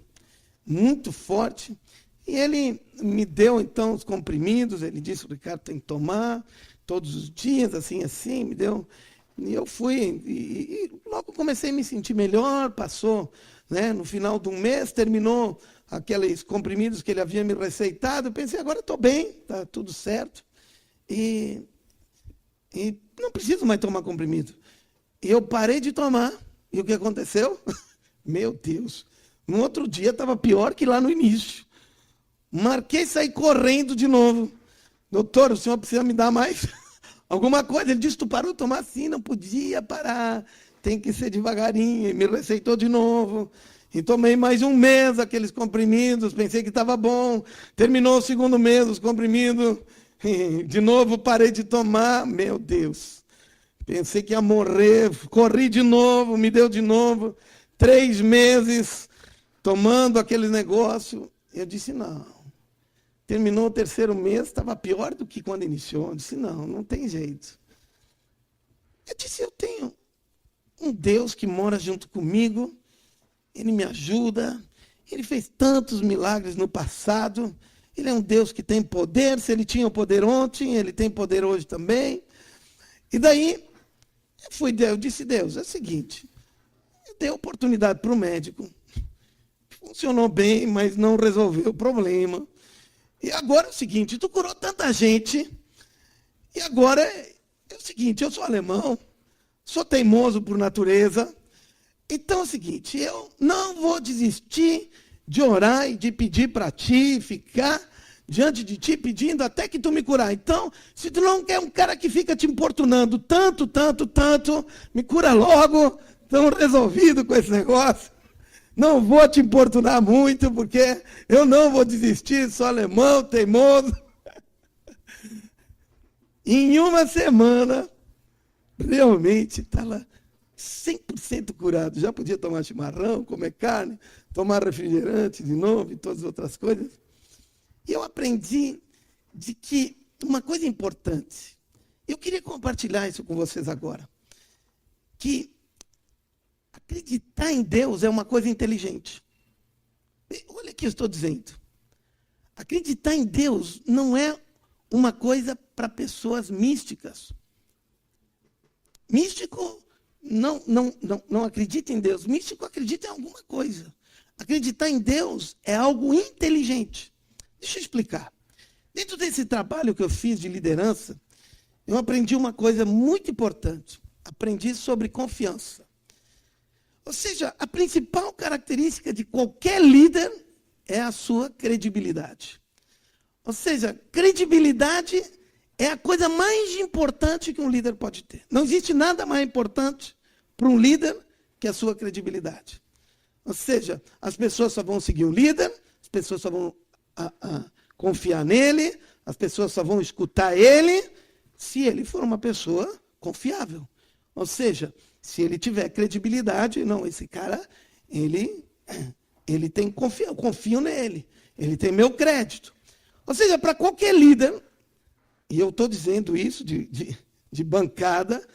muito forte. E ele me deu, então, os comprimidos. Ele disse, o Ricardo tem que tomar todos os dias, assim, me deu. E eu fui, e logo comecei a me sentir melhor, passou, né, no final de um mês, terminou aqueles comprimidos que ele havia me receitado, eu pensei, agora estou bem, está tudo certo, e não preciso mais tomar comprimido. E eu parei de tomar, e o que aconteceu? Meu Deus, no outro dia estava pior que lá no início. Marquei sair correndo de novo. Doutor, o senhor precisa me dar mais alguma coisa? Ele disse, tu parou de tomar? Sim, não podia parar, tem que ser devagarinho. E me receitou de novo. E tomei mais um mês aqueles comprimidos, pensei que estava bom. Terminou o segundo mês, os comprimidos. De novo parei de tomar. Meu Deus, pensei que ia morrer. Corri de novo, me deu de novo. 3 meses tomando aquele negócio. Eu disse, não. Terminou o 3º mês, estava pior do que quando iniciou. Eu disse, não tem jeito. Eu disse, eu tenho um Deus que mora junto comigo, Ele me ajuda, Ele fez tantos milagres no passado, Ele é um Deus que tem poder, se Ele tinha o poder ontem, Ele tem poder hoje também. E daí, eu disse, Deus, é o seguinte, eu dei oportunidade para o médico, funcionou bem, mas não resolveu o problema. E agora é o seguinte, tu curou tanta gente, e agora é o seguinte, eu sou alemão, sou teimoso por natureza, então é o seguinte, eu não vou desistir de orar e de pedir para ti, ficar diante de ti pedindo até que tu me curar. Então, se tu não quer um cara que fica te importunando tanto, me cura logo, estamos resolvidos com esse negócio. Não vou te importunar muito, porque eu não vou desistir, sou alemão, teimoso. Em uma semana, realmente estava 100% curado. Já podia tomar chimarrão, comer carne, tomar refrigerante de novo e todas as outras coisas. E eu aprendi de que uma coisa importante, eu queria compartilhar isso com vocês agora, que acreditar em Deus é uma coisa inteligente. Olha o que eu estou dizendo. Acreditar em Deus não é uma coisa para pessoas místicas. Místico não acredita em Deus. Místico acredita em alguma coisa. Acreditar em Deus é algo inteligente. Deixa eu explicar. Dentro desse trabalho que eu fiz de liderança, eu aprendi uma coisa muito importante. Aprendi sobre confiança. Ou seja, a principal característica de qualquer líder é a sua credibilidade. Ou seja, credibilidade é a coisa mais importante que um líder pode ter. Não existe nada mais importante para um líder que a sua credibilidade. Ou seja, as pessoas só vão seguir o líder, as pessoas só vão confiar nele, as pessoas só vão escutar ele, se ele for uma pessoa confiável. Ou seja, se ele tiver credibilidade, não, esse cara, ele tem confiança, eu confio nele, ele tem meu crédito. Ou seja, para qualquer líder, e eu estou dizendo isso de bancada,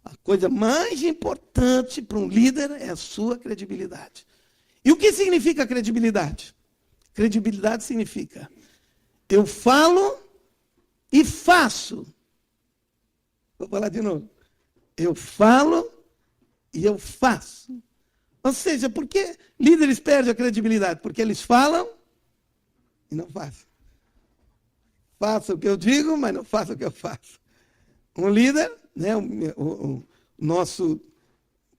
a coisa mais importante para um líder é a sua credibilidade. E o que significa credibilidade? Credibilidade significa: eu falo e faço. Vou falar de novo. Eu falo e eu faço. Ou seja, por que líderes perdem a credibilidade? Porque eles falam e não fazem. Faço o que eu digo, mas não faço o que eu faço. Um líder, né, o nosso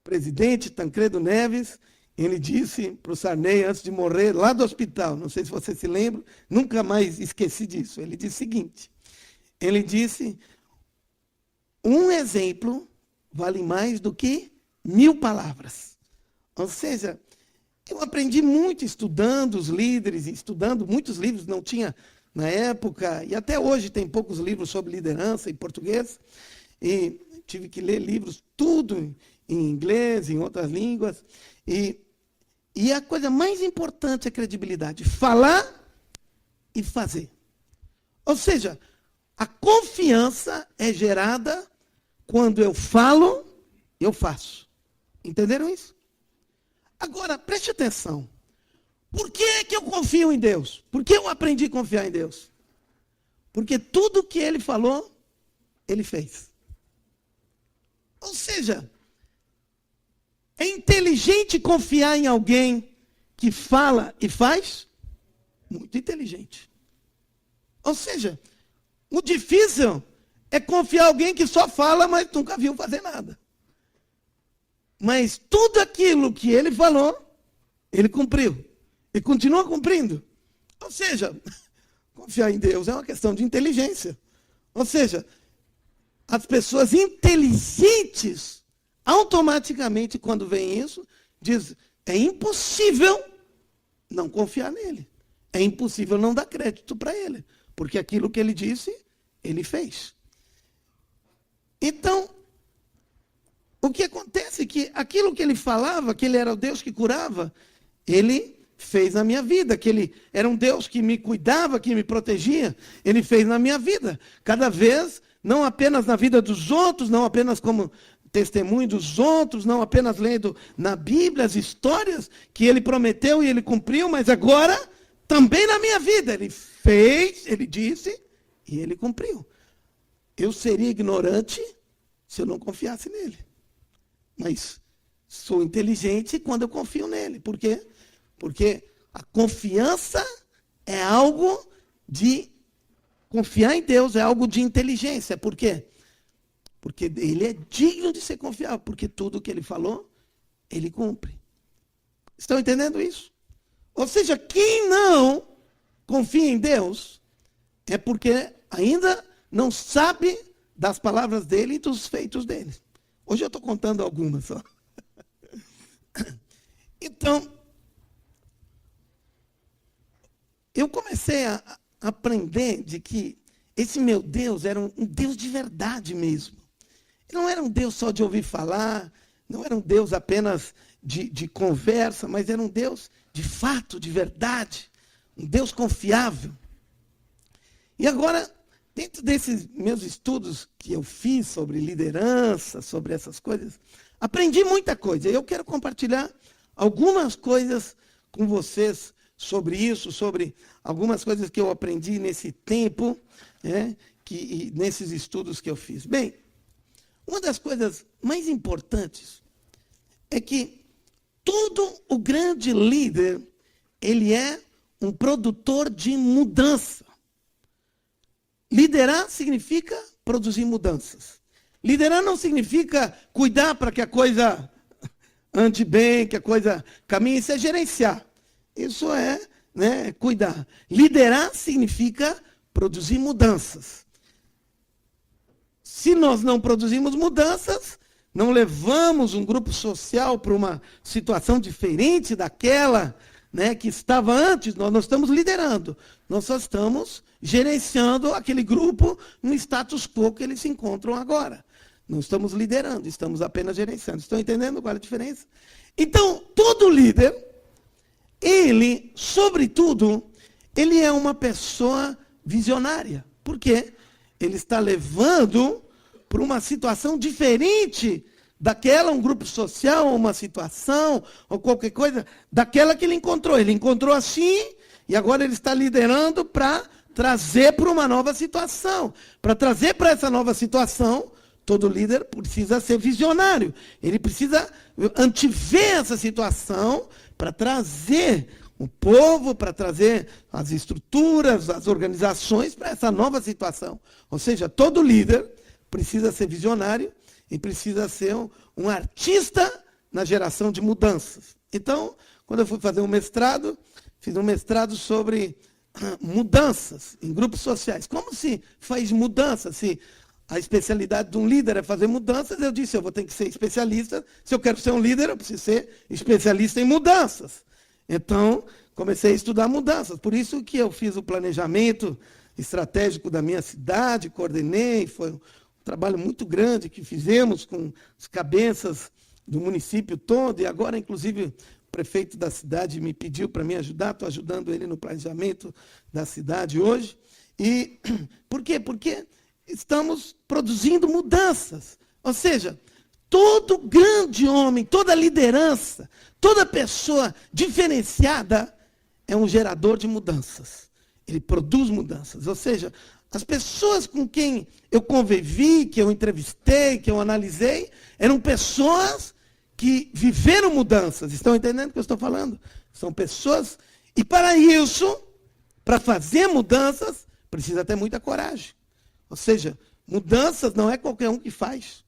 presidente, Tancredo Neves, ele disse para o Sarney, antes de morrer, lá do hospital, não sei se você se lembra, nunca mais esqueci disso. Ele disse o seguinte, ele disse: um exemplo vale mais do que 1000 palavras. Ou seja, eu aprendi muito estudando os líderes, estudando muitos livros, não tinha na época, e até hoje tem poucos livros sobre liderança em português, e tive que ler livros, tudo em inglês, em outras línguas, e a coisa mais importante é a credibilidade, falar e fazer. Ou seja, a confiança é gerada quando eu falo, eu faço. Entenderam isso? Agora, preste atenção. Por que é que eu confio em Deus? Por que eu aprendi a confiar em Deus? Porque tudo que Ele falou, Ele fez. Ou seja, é inteligente confiar em alguém que fala e faz? Muito inteligente. Ou seja, o difícil é confiar em alguém que só fala, mas nunca viu fazer nada. Mas tudo aquilo que ele falou, ele cumpriu. E continua cumprindo. Ou seja, confiar em Deus é uma questão de inteligência. Ou seja, as pessoas inteligentes, automaticamente, quando veem isso, dizem: é impossível não confiar nele. É impossível não dar crédito para ele. Porque aquilo que ele disse, ele fez. Então, o que acontece é que aquilo que ele falava, que ele era o Deus que curava, ele fez na minha vida, que ele era um Deus que me cuidava, que me protegia, ele fez na minha vida. Cada vez, não apenas na vida dos outros, não apenas como testemunho dos outros, não apenas lendo na Bíblia as histórias que ele prometeu e ele cumpriu, mas agora também na minha vida. Ele fez, ele disse e ele cumpriu. Eu seria ignorante se eu não confiasse nele. Mas sou inteligente quando eu confio nele. Por quê? Porque a confiança é algo de... Confiar em Deus é algo de inteligência. Por quê? Porque ele é digno de ser confiável. Porque tudo que ele falou, ele cumpre. Estão entendendo isso? Ou seja, quem não confia em Deus é porque ainda não sabe das palavras dele e dos feitos dele. Hoje eu estou contando algumas só. Então, eu comecei a aprender de que esse meu Deus era um Deus de verdade mesmo. Ele não era um Deus só de ouvir falar, não era um Deus apenas de conversa, mas era um Deus de fato, de verdade, um Deus confiável. E agora, dentro desses meus estudos que eu fiz sobre liderança, sobre essas coisas, aprendi muita coisa. Eu quero compartilhar algumas coisas com vocês sobre isso, sobre algumas coisas que eu aprendi nesse tempo, né, nesses estudos que eu fiz. Bem, uma das coisas mais importantes é que todo o grande líder, ele é um produtor de mudança. Liderar significa produzir mudanças. Liderar não significa cuidar para que a coisa ande bem, que a coisa caminhe. Isso é gerenciar. Isso é, né, cuidar. Liderar significa produzir mudanças. Se nós não produzimos mudanças, não levamos um grupo social para uma situação diferente daquela, né, que estava antes, nós não estamos liderando. Nós só estamos gerenciando aquele grupo no status quo que eles se encontram agora. Não estamos liderando, estamos apenas gerenciando. Estão entendendo qual é a diferença? Então, todo líder, ele, sobretudo, ele é uma pessoa visionária. Por quê? Ele está levando por uma situação diferente daquela, um grupo social, uma situação, ou qualquer coisa, daquela que ele encontrou. Ele encontrou assim, e agora ele está liderando para trazer para uma nova situação. Para trazer para essa nova situação, todo líder precisa ser visionário. Ele precisa antever essa situação para trazer o povo, para trazer as estruturas, as organizações para essa nova situação. Ou seja, todo líder precisa ser visionário e precisa ser um artista na geração de mudanças. Então, quando eu fui fazer um mestrado, fiz um mestrado sobre mudanças em grupos sociais. Como se faz mudança? Se a especialidade de um líder é fazer mudanças, eu disse, eu vou ter que ser especialista. Se eu quero ser um líder, eu preciso ser especialista em mudanças. Então, comecei a estudar mudanças. Por isso que eu fiz o planejamento estratégico da minha cidade, coordenei, foi um trabalho muito grande que fizemos com as cabeças do município todo, e agora, inclusive, o prefeito da cidade me pediu para me ajudar, estou ajudando ele no planejamento da cidade hoje. E por quê? Porque estamos produzindo mudanças. Ou seja, todo grande homem, toda liderança, toda pessoa diferenciada é um gerador de mudanças. Ele produz mudanças. Ou seja, as pessoas com quem eu convivi, que eu entrevistei, que eu analisei, eram pessoas que viveram mudanças. Estão entendendo o que eu estou falando? São pessoas... E para isso, para fazer mudanças, precisa ter muita coragem. Ou seja, mudanças não é qualquer um que faz.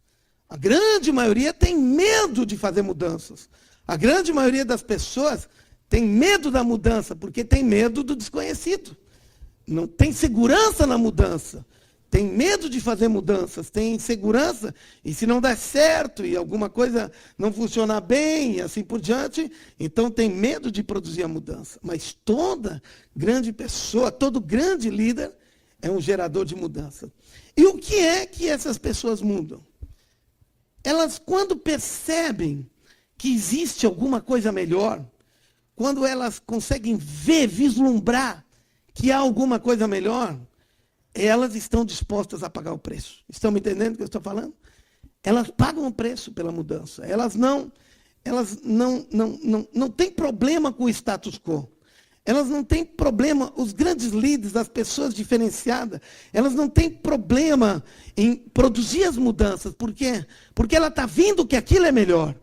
A grande maioria tem medo de fazer mudanças. A grande maioria das pessoas tem medo da mudança, porque tem medo do desconhecido. Não tem segurança na mudança. Tem medo de fazer mudanças, tem insegurança, e se não der certo, e alguma coisa não funcionar bem, e assim por diante, então tem medo de produzir a mudança. Mas toda grande pessoa, todo grande líder é um gerador de mudança. E o que é que essas pessoas mudam? Elas, quando percebem que existe alguma coisa melhor, quando elas conseguem ver, vislumbrar que há alguma coisa melhor, elas estão dispostas a pagar o preço. Estão me entendendo o que eu estou falando? Elas pagam o preço pela mudança. Elas não têm problema com o status quo. Elas não têm problema, os grandes líderes, as pessoas diferenciadas, elas não têm problema em produzir as mudanças. Por quê? Porque ela está vendo que aquilo é melhor.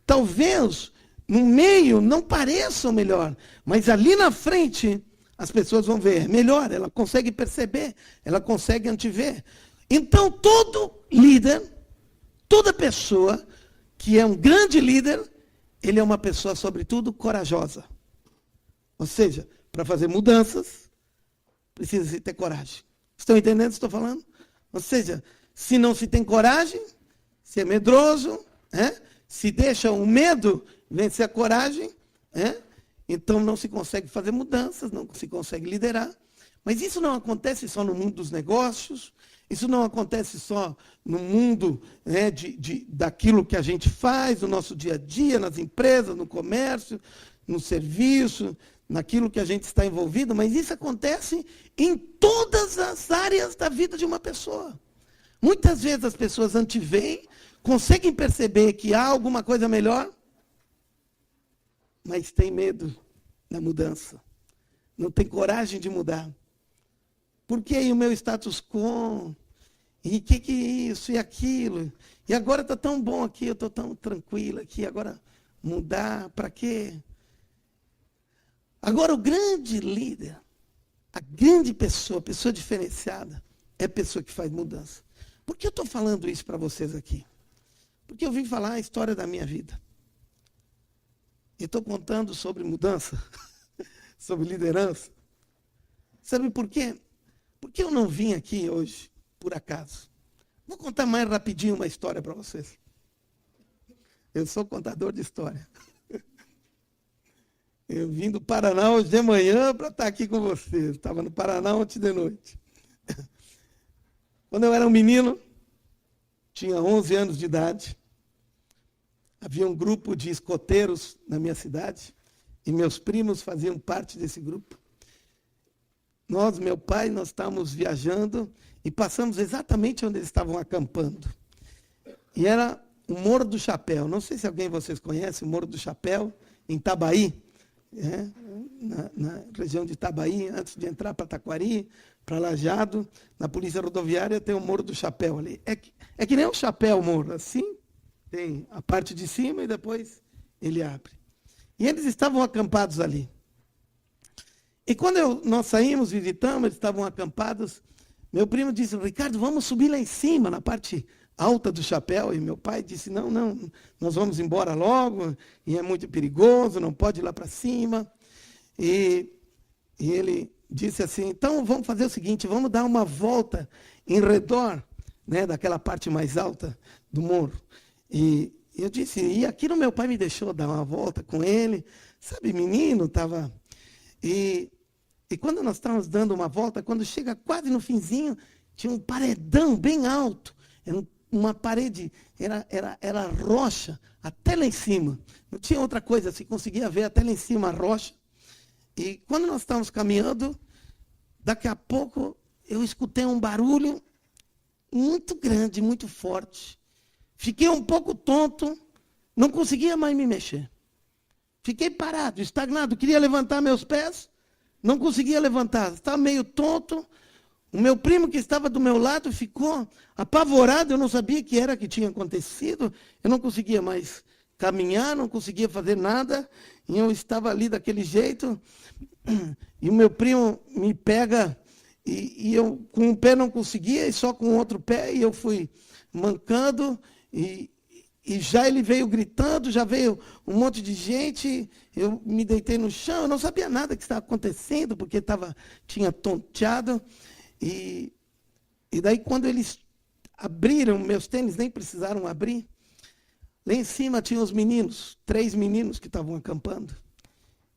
Talvez no meio não pareça o melhor, mas ali na frente as pessoas vão ver melhor, ela consegue perceber, ela consegue antever. Então todo líder, toda pessoa que é um grande líder, ele é uma pessoa, sobretudo, corajosa. Ou seja, para fazer mudanças, precisa-se ter coragem. Estão entendendo o que estou falando? Ou seja, se não se tem coragem, se é medroso, se deixa o medo vencer a coragem, então não se consegue fazer mudanças, não se consegue liderar. Mas isso não acontece só no mundo dos negócios, isso não acontece só no mundo daquilo que a gente faz, no nosso dia a dia, nas empresas, no comércio, no serviço, naquilo que a gente está envolvido, mas isso acontece em todas as áreas da vida de uma pessoa. Muitas vezes as pessoas anteveem, conseguem perceber que há alguma coisa melhor, mas tem medo da mudança. Não tem coragem de mudar. Por que o meu status quo? E que é isso e aquilo? E agora está tão bom aqui, eu estou tão tranquila aqui, agora mudar, para quê? Agora o grande líder, a grande pessoa, a pessoa diferenciada, é a pessoa que faz mudança. Por que eu estou falando isso para vocês aqui? Porque eu vim falar a história da minha vida. E estou contando sobre mudança, sobre liderança. Sabe por quê? Porque eu não vim aqui hoje, por acaso. Vou contar mais rapidinho uma história para vocês. Eu sou contador de história. Eu vim do Paraná hoje de manhã para estar aqui com vocês. Estava no Paraná ontem de noite. Quando eu era um menino, tinha 11 anos de idade, havia um grupo de escoteiros na minha cidade, e meus primos faziam parte desse grupo. meu pai, nós estávamos viajando e passamos exatamente onde eles estavam acampando. E era o Morro do Chapéu. Não sei se alguém de vocês conhece o Morro do Chapéu, em Itabaí, na região de Itabaí, antes de entrar para Taquari, para Lajeado, na Polícia Rodoviária tem o Morro do Chapéu ali. É que nem um chapéu o morro, assim, tem a parte de cima e depois ele abre. E eles estavam acampados ali. E quando nós saímos, visitamos, eles estavam acampados, meu primo disse, Ricardo, vamos subir lá em cima, na parte alta do chapéu. E meu pai disse, não, nós vamos embora logo, e é muito perigoso, não pode ir lá para cima. E ele disse assim, então vamos fazer o seguinte, vamos dar uma volta em redor, né, daquela parte mais alta do morro. E eu disse, e aquilo meu pai me deixou dar uma volta com ele, sabe, menino, estava... E quando nós estávamos dando uma volta, quando chega quase no finzinho, tinha um paredão bem alto. Era uma parede, era rocha, até lá em cima. Não tinha outra coisa, se conseguia ver até lá em cima a rocha. E quando nós estávamos caminhando, daqui a pouco eu escutei um barulho muito grande, muito forte. Fiquei um pouco tonto, não conseguia mais me mexer. Fiquei parado, estagnado, queria levantar meus pés, não conseguia levantar, estava meio tonto. O meu primo que estava do meu lado ficou apavorado, eu não sabia o que era que tinha acontecido, eu não conseguia mais caminhar, não conseguia fazer nada, e eu estava ali daquele jeito, e o meu primo me pega, e eu com um pé não conseguia, e só com o outro pé, e eu fui mancando, e já ele veio gritando, já veio um monte de gente, eu me deitei no chão, eu não sabia nada que estava acontecendo, porque tinha tonteado. E daí quando eles abriram, meus tênis nem precisaram abrir, lá em cima tinham os meninos, 3 meninos que estavam acampando.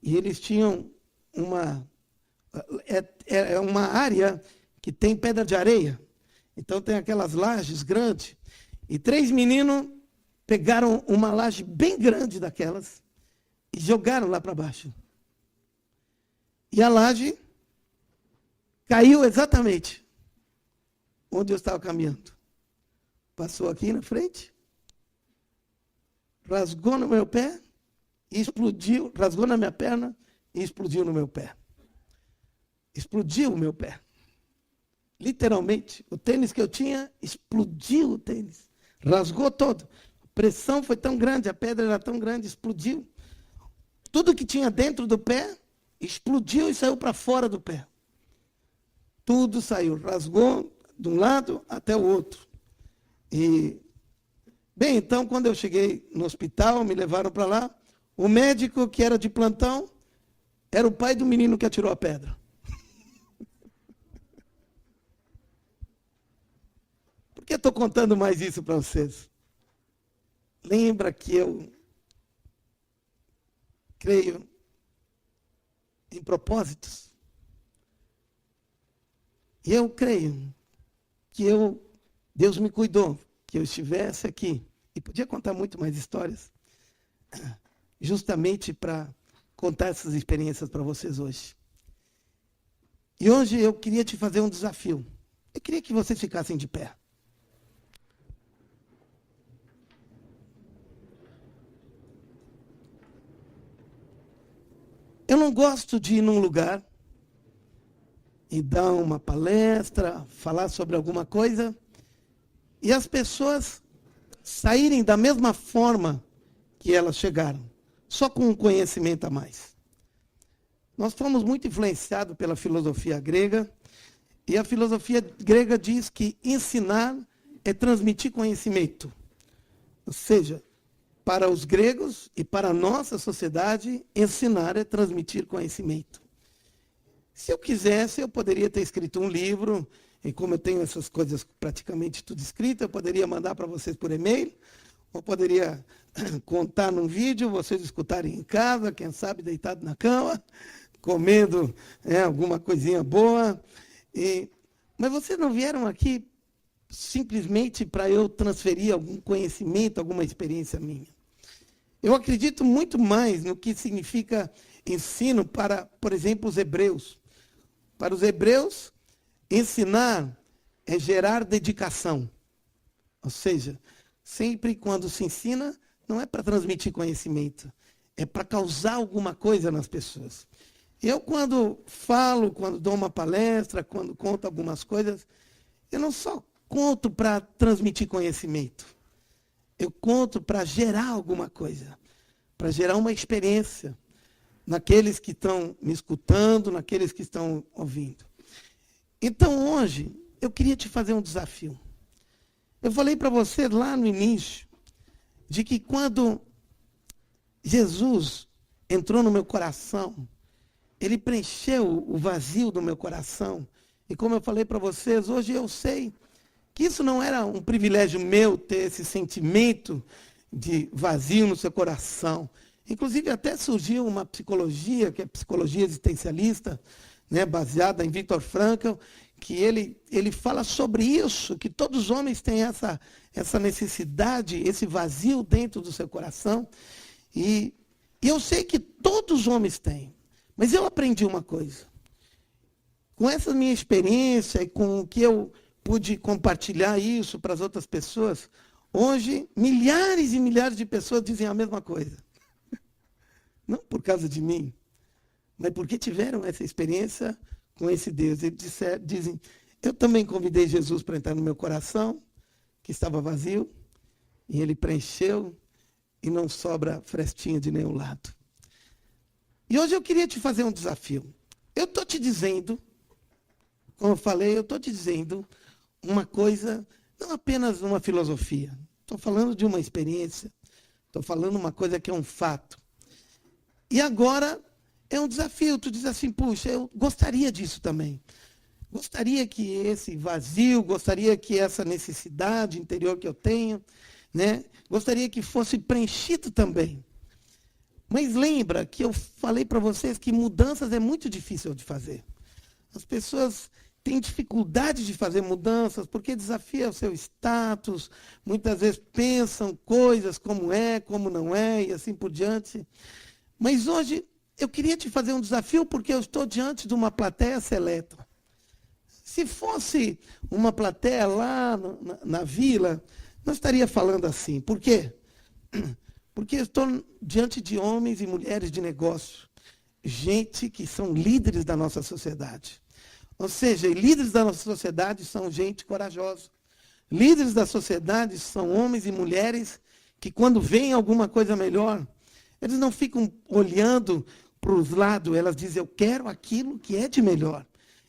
E eles tinham uma área que tem pedra de areia. Então tem aquelas lajes grandes. E 3 meninos pegaram uma laje bem grande daquelas e jogaram lá para baixo. E a laje caiu exatamente onde eu estava caminhando. Passou aqui na frente, rasgou no meu pé e explodiu, rasgou na minha perna e explodiu no meu pé. Explodiu o meu pé. Literalmente, o tênis que eu tinha, explodiu o tênis. Rasgou todo. A pressão foi tão grande, a pedra era tão grande, explodiu. Tudo que tinha dentro do pé, explodiu e saiu para fora do pé. Tudo saiu, rasgou de um lado até o outro. Bem, então, quando eu cheguei no hospital, me levaram para lá, o médico que era de plantão era o pai do menino que atirou a pedra. Por que estou contando mais isso para vocês? Lembra que eu creio em propósitos. E eu creio que Deus me cuidou, que eu estivesse aqui. E podia contar muito mais histórias, justamente para contar essas experiências para vocês hoje. E hoje eu queria te fazer um desafio. Eu queria que vocês ficassem de pé. Eu não gosto de ir num lugar e dar uma palestra, falar sobre alguma coisa, e as pessoas saírem da mesma forma que elas chegaram, só com um conhecimento a mais. Nós fomos muito influenciados pela filosofia grega, e a filosofia grega diz que ensinar é transmitir conhecimento. Ou seja, para os gregos e para a nossa sociedade, ensinar é transmitir conhecimento. Se eu quisesse, eu poderia ter escrito um livro, e como eu tenho essas coisas praticamente tudo escrito, eu poderia mandar para vocês por e-mail, ou poderia contar num vídeo, vocês escutarem em casa, quem sabe deitado na cama, comendo alguma coisinha boa. Mas vocês não vieram aqui simplesmente para eu transferir algum conhecimento, alguma experiência minha. Eu acredito muito mais no que significa ensino para, por exemplo, os hebreus. Para os hebreus, ensinar é gerar dedicação. Ou seja, sempre quando se ensina, não é para transmitir conhecimento, é para causar alguma coisa nas pessoas. Eu, quando falo, quando dou uma palestra, quando conto algumas coisas, eu não só conto para transmitir conhecimento. Eu conto para gerar alguma coisa, para gerar uma experiência naqueles que estão me escutando, naqueles que estão ouvindo. Então, hoje, eu queria te fazer um desafio. Eu falei para você lá no início, de que quando Jesus entrou no meu coração, ele preencheu o vazio do meu coração. E como eu falei para vocês, hoje eu sei que isso não era um privilégio meu ter esse sentimento de vazio no seu coração. Inclusive até surgiu uma psicologia, que é psicologia existencialista, né, baseada em Viktor Frankl, que ele fala sobre isso, que todos os homens têm essa necessidade, esse vazio dentro do seu coração. E eu sei que todos os homens têm. Mas eu aprendi uma coisa. Com essa minha experiência e com o que eu pude compartilhar isso para as outras pessoas, hoje milhares e milhares de pessoas dizem a mesma coisa. Não por causa de mim, mas porque tiveram essa experiência com esse Deus. Eles dizem, eu também convidei Jesus para entrar no meu coração, que estava vazio, e ele preencheu, e não sobra frestinha de nenhum lado. E hoje eu queria te fazer um desafio. Eu estou te dizendo, como eu falei, eu estou te dizendo uma coisa, não apenas uma filosofia. Estou falando de uma experiência. Estou falando uma coisa que é um fato. E agora é um desafio. Tu diz assim, puxa, eu gostaria disso também. Gostaria que esse vazio, gostaria que essa necessidade interior que eu tenho, né, gostaria que fosse preenchido também. Mas lembra que eu falei para vocês que mudanças é muito difícil de fazer. As pessoas têm dificuldade de fazer mudanças porque desafia o seu status, muitas vezes pensam coisas como é, como não é e assim por diante. Mas hoje eu queria te fazer um desafio porque eu estou diante de uma plateia seleta. Se fosse uma plateia lá na vila, não estaria falando assim. Por quê? Porque eu estou diante de homens e mulheres de negócio, gente que são líderes da nossa sociedade. Ou seja, líderes da nossa sociedade são gente corajosa. Líderes da sociedade são homens e mulheres que, quando veem alguma coisa melhor, eles não ficam olhando para os lados, elas dizem, eu quero aquilo que é de melhor.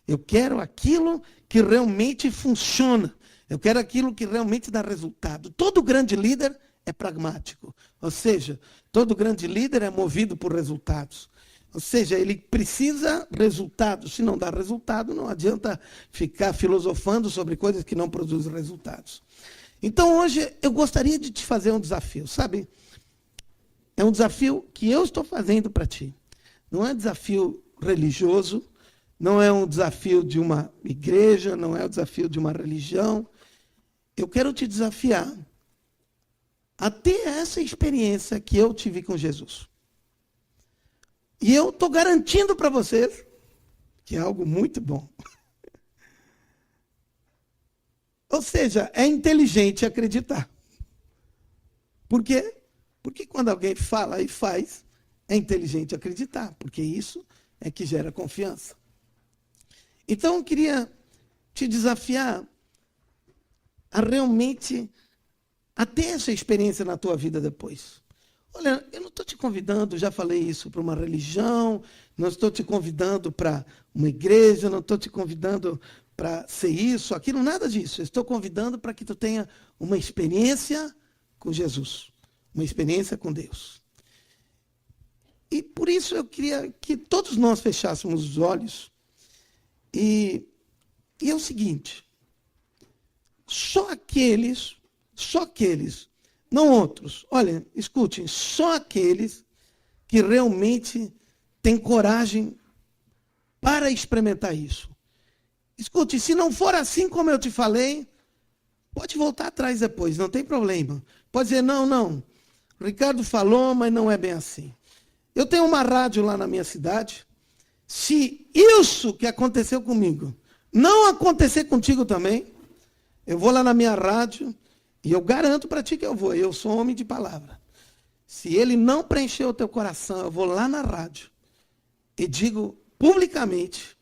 Eu quero aquilo que realmente funciona. Eu quero aquilo que realmente dá resultado. Todo grande líder é pragmático. Ou seja, todo grande líder é movido por resultados. Ou seja, ele precisa resultado. Se não dá resultado, não adianta ficar filosofando sobre coisas que não produzem resultados. Então, hoje, eu gostaria de te fazer um desafio, sabe? É um desafio que eu estou fazendo para ti. Não é um desafio religioso, não é um desafio de uma igreja, não é um desafio de uma religião. Eu quero te desafiar a ter essa experiência que eu tive com Jesus. E eu estou garantindo para vocês que é algo muito bom. Ou seja, é inteligente acreditar. Por quê? Porque quando alguém fala e faz, é inteligente acreditar, porque isso é que gera confiança. Então, eu queria te desafiar a realmente a ter essa experiência na tua vida depois. Olha, eu não estou te convidando, já falei isso, para uma religião, não estou te convidando para uma igreja, não estou te convidando para ser isso, aquilo, nada disso. Eu estou convidando para que tu tenha uma experiência com Jesus, uma experiência com Deus. E por isso eu queria que todos nós fechássemos os olhos. E é o seguinte, só aqueles, não outros, olha, escutem, só aqueles que realmente têm coragem para experimentar isso. Escute, se não for assim como eu te falei, pode voltar atrás depois, não tem problema. Pode dizer, não, o Ricardo falou, mas não é bem assim. Eu tenho uma rádio lá na minha cidade, Se isso que aconteceu comigo não acontecer contigo também, eu vou lá na minha rádio e eu garanto para ti que eu vou. Eu sou homem de palavra. Se ele não preencher o teu coração, eu vou lá na rádio e digo publicamente,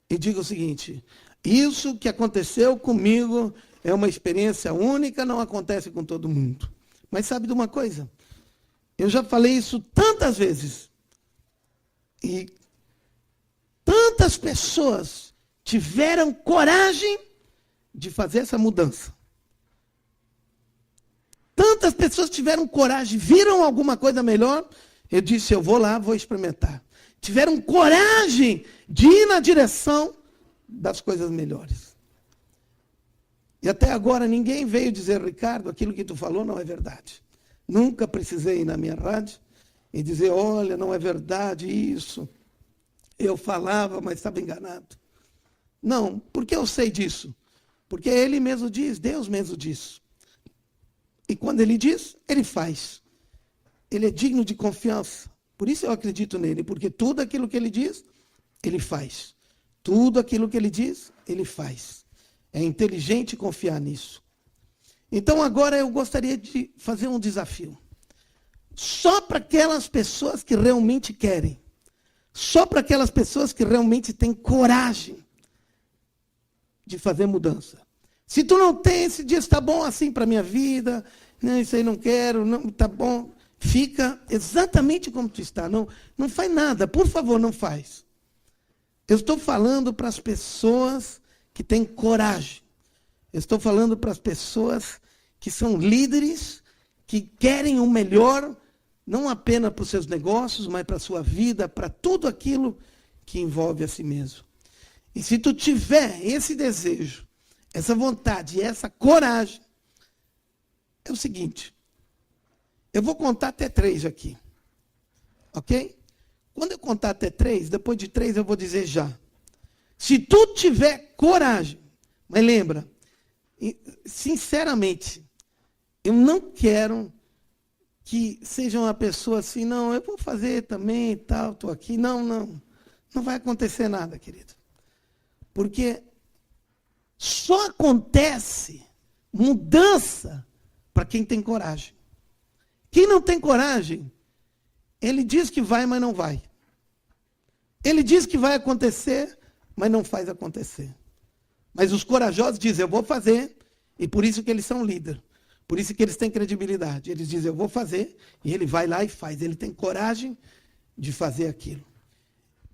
e digo o seguinte: isso que aconteceu comigo é uma experiência única, não acontece com todo mundo. Mas sabe de uma coisa? Eu já falei isso tantas vezes. E tantas pessoas tiveram coragem de fazer essa mudança. Tantas pessoas tiveram coragem, viram alguma coisa melhor, eu disse, eu vou lá, vou experimentar. Tiveram coragem de ir na direção das coisas melhores. E até agora ninguém veio dizer, Ricardo, aquilo que tu falou não é verdade. Nunca precisei ir na minha rádio e dizer, olha, não é verdade isso. Eu falava, mas estava enganado. Não, porque eu sei disso. Porque ele mesmo diz, Deus mesmo diz. E quando ele diz, ele faz. Ele é digno de confiança. Por isso eu acredito nele, porque tudo aquilo que ele diz, ele faz. Tudo aquilo que ele diz, ele faz. É inteligente confiar nisso. Então agora eu gostaria de fazer um desafio. Só para aquelas pessoas que realmente querem. Só para aquelas pessoas que realmente têm coragem de fazer mudança. Se tu não tem, esse dia está bom assim para a minha vida, não, isso aí não quero, não está bom, fica exatamente como tu está. Não faz nada, por favor, não faz. Eu estou falando para as pessoas que têm coragem. Eu estou falando para as pessoas que são líderes, que querem o melhor, não apenas para os seus negócios, mas para a sua vida, para tudo aquilo que envolve a si mesmo. E se tu tiver esse desejo, essa vontade, essa coragem, é o seguinte, eu vou contar até 3 aqui, ok? Quando eu contar até 3, depois de 3 eu vou dizer já. Se tu tiver coragem, mas lembra, sinceramente, eu não quero que seja uma pessoa assim, não, eu vou fazer também e tal, estou aqui. Não vai acontecer nada, querido. Porque só acontece mudança para quem tem coragem. Quem não tem coragem, ele diz que vai, mas não vai. Ele diz que vai acontecer, mas não faz acontecer. Mas os corajosos dizem, eu vou fazer, e por isso que eles são líderes. Por isso que eles têm credibilidade. Eles dizem, eu vou fazer, e ele vai lá e faz. Ele tem coragem de fazer aquilo.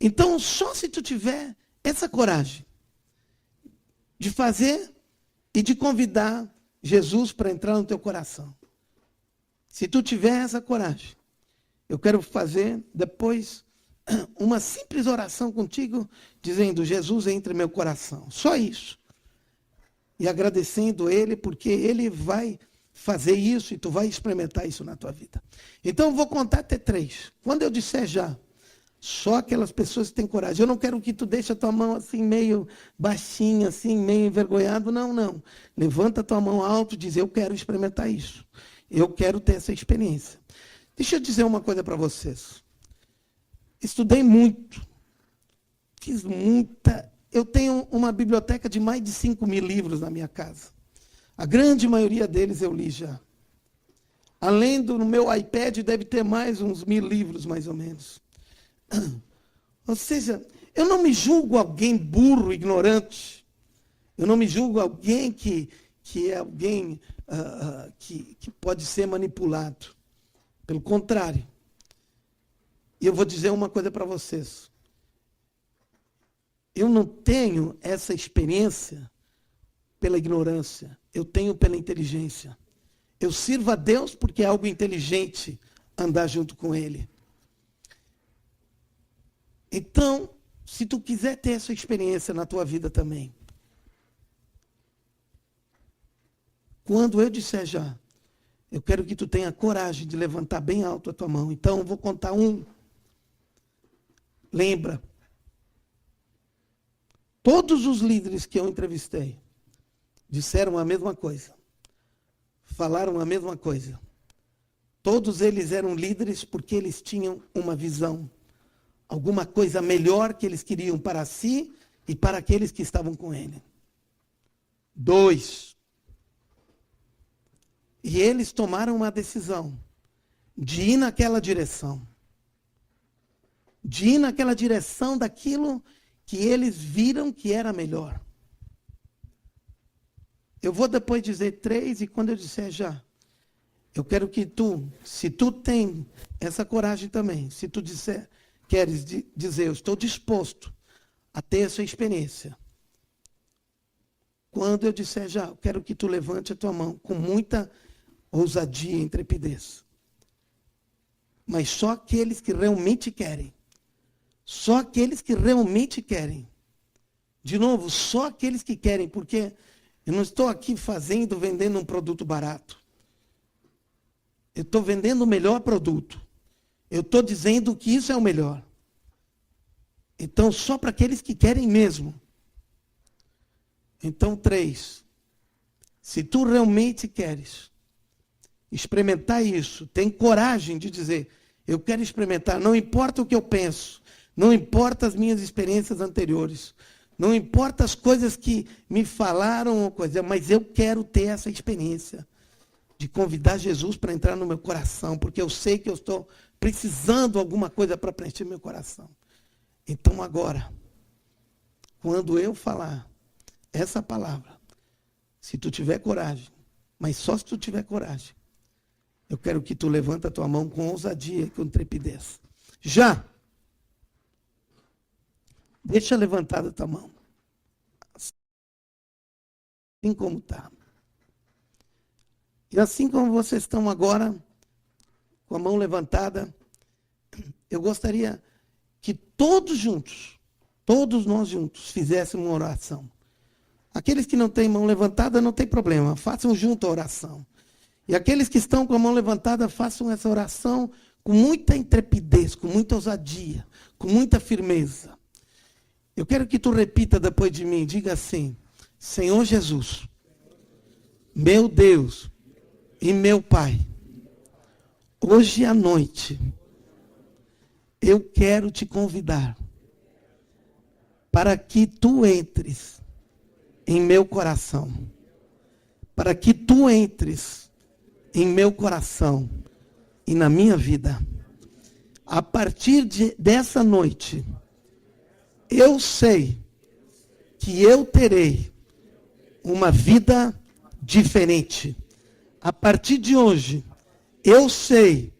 Então, só se tu tiver essa coragem de fazer e de convidar Jesus para entrar no teu coração. Se tu tiver essa coragem, eu quero fazer depois uma simples oração contigo, dizendo, Jesus, entre no meu coração. Só isso. E agradecendo Ele, porque Ele vai fazer isso e tu vai experimentar isso na tua vida. Então, eu vou contar até 3. Quando eu disser já, só aquelas pessoas que têm coragem. Eu não quero que tu deixe a tua mão assim, meio baixinha, assim, meio envergonhado. Não. Levanta a tua mão alto e diz, eu quero experimentar isso. Eu quero ter essa experiência. Deixa eu dizer uma coisa para vocês. Estudei muito. Fiz muita. Eu tenho uma biblioteca de mais de 5.000 livros na minha casa. A grande maioria deles eu li já. Além do no meu iPad, deve ter mais uns 1.000 livros, mais ou menos. Ou seja, eu não me julgo alguém burro, ignorante. Eu não me julgo alguém que é alguém que pode ser manipulado. Pelo contrário. E eu vou dizer uma coisa para vocês. Eu não tenho essa experiência pela ignorância. Eu tenho pela inteligência. Eu sirvo a Deus porque é algo inteligente andar junto com Ele. Então, se tu quiser ter essa experiência na tua vida também, quando eu disser já, eu quero que tu tenha coragem de levantar bem alto a tua mão. Então, eu vou contar 1. Lembra, todos os líderes que eu entrevistei disseram a mesma coisa. Falaram a mesma coisa. Todos eles eram líderes porque eles tinham uma visão. alguma coisa melhor que eles queriam para si e para aqueles que estavam com ele. 2. E eles tomaram uma decisão de ir naquela direção. De ir naquela direção daquilo que eles viram que era melhor. Eu vou depois dizer 3 e quando eu disser já, eu quero que tu, se tu tem essa coragem também, se tu queres dizer, eu estou disposto a ter essa experiência. Quando eu disser já, eu quero que tu levante a tua mão com muita ousadia e intrepidez. Mas só aqueles que realmente querem. Só aqueles que realmente querem. De novo, só aqueles que querem, porque eu não estou aqui vendendo um produto barato. Eu estou vendendo o melhor produto. Eu estou dizendo que isso é o melhor. Então, só para aqueles que querem mesmo. Então, 3. Se tu realmente queres experimentar isso, tem coragem de dizer, eu quero experimentar, não importa o que eu penso, não importa as minhas experiências anteriores, não importa as coisas que me falaram, mas eu quero ter essa experiência de convidar Jesus para entrar no meu coração, porque eu sei que eu estou precisando de alguma coisa para preencher meu coração. Então agora, quando eu falar essa palavra, se tu tiver coragem, mas só se tu tiver coragem, eu quero que tu levanta a tua mão com ousadia e com intrepidez. Já! Deixa levantada a tua mão. Assim como está. E assim como vocês estão agora, com a mão levantada, eu gostaria que todos juntos, todos nós juntos, fizéssemos uma oração. Aqueles que não têm mão levantada, não tem problema, façam junto a oração. E aqueles que estão com a mão levantada, façam essa oração com muita intrepidez, com muita ousadia, com muita firmeza. Eu quero que tu repita depois de mim, diga assim, Senhor Jesus, meu Deus e meu Pai, hoje à noite, eu quero te convidar para que tu entres em meu coração, para que tu entres em meu coração e na minha vida. A partir dessa noite, eu sei que eu terei uma vida diferente. A partir de hoje, eu sei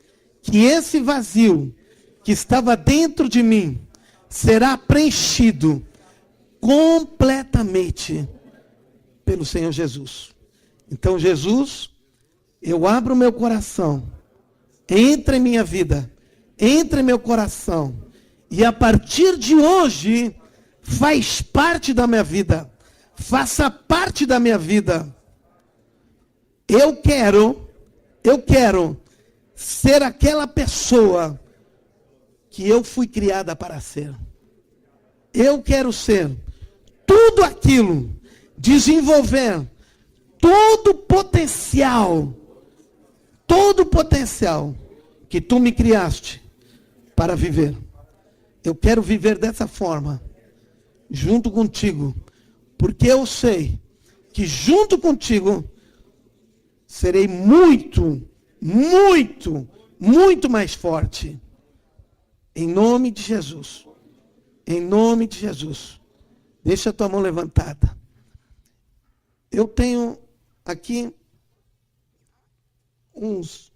que esse vazio que estava dentro de mim será preenchido completamente pelo Senhor Jesus. Então, Jesus, eu abro meu coração, entra em minha vida, entra em meu coração, e a partir de hoje, faz parte da minha vida, faça parte da minha vida. Eu quero ser aquela pessoa que eu fui criada para ser. Eu quero ser tudo aquilo, desenvolver todo o potencial que tu me criaste para viver. Eu quero viver dessa forma, junto contigo, porque eu sei que junto contigo serei muito, muito, muito mais forte. Em nome de Jesus. Em nome de Jesus. Deixa a tua mão levantada. Eu tenho aqui uns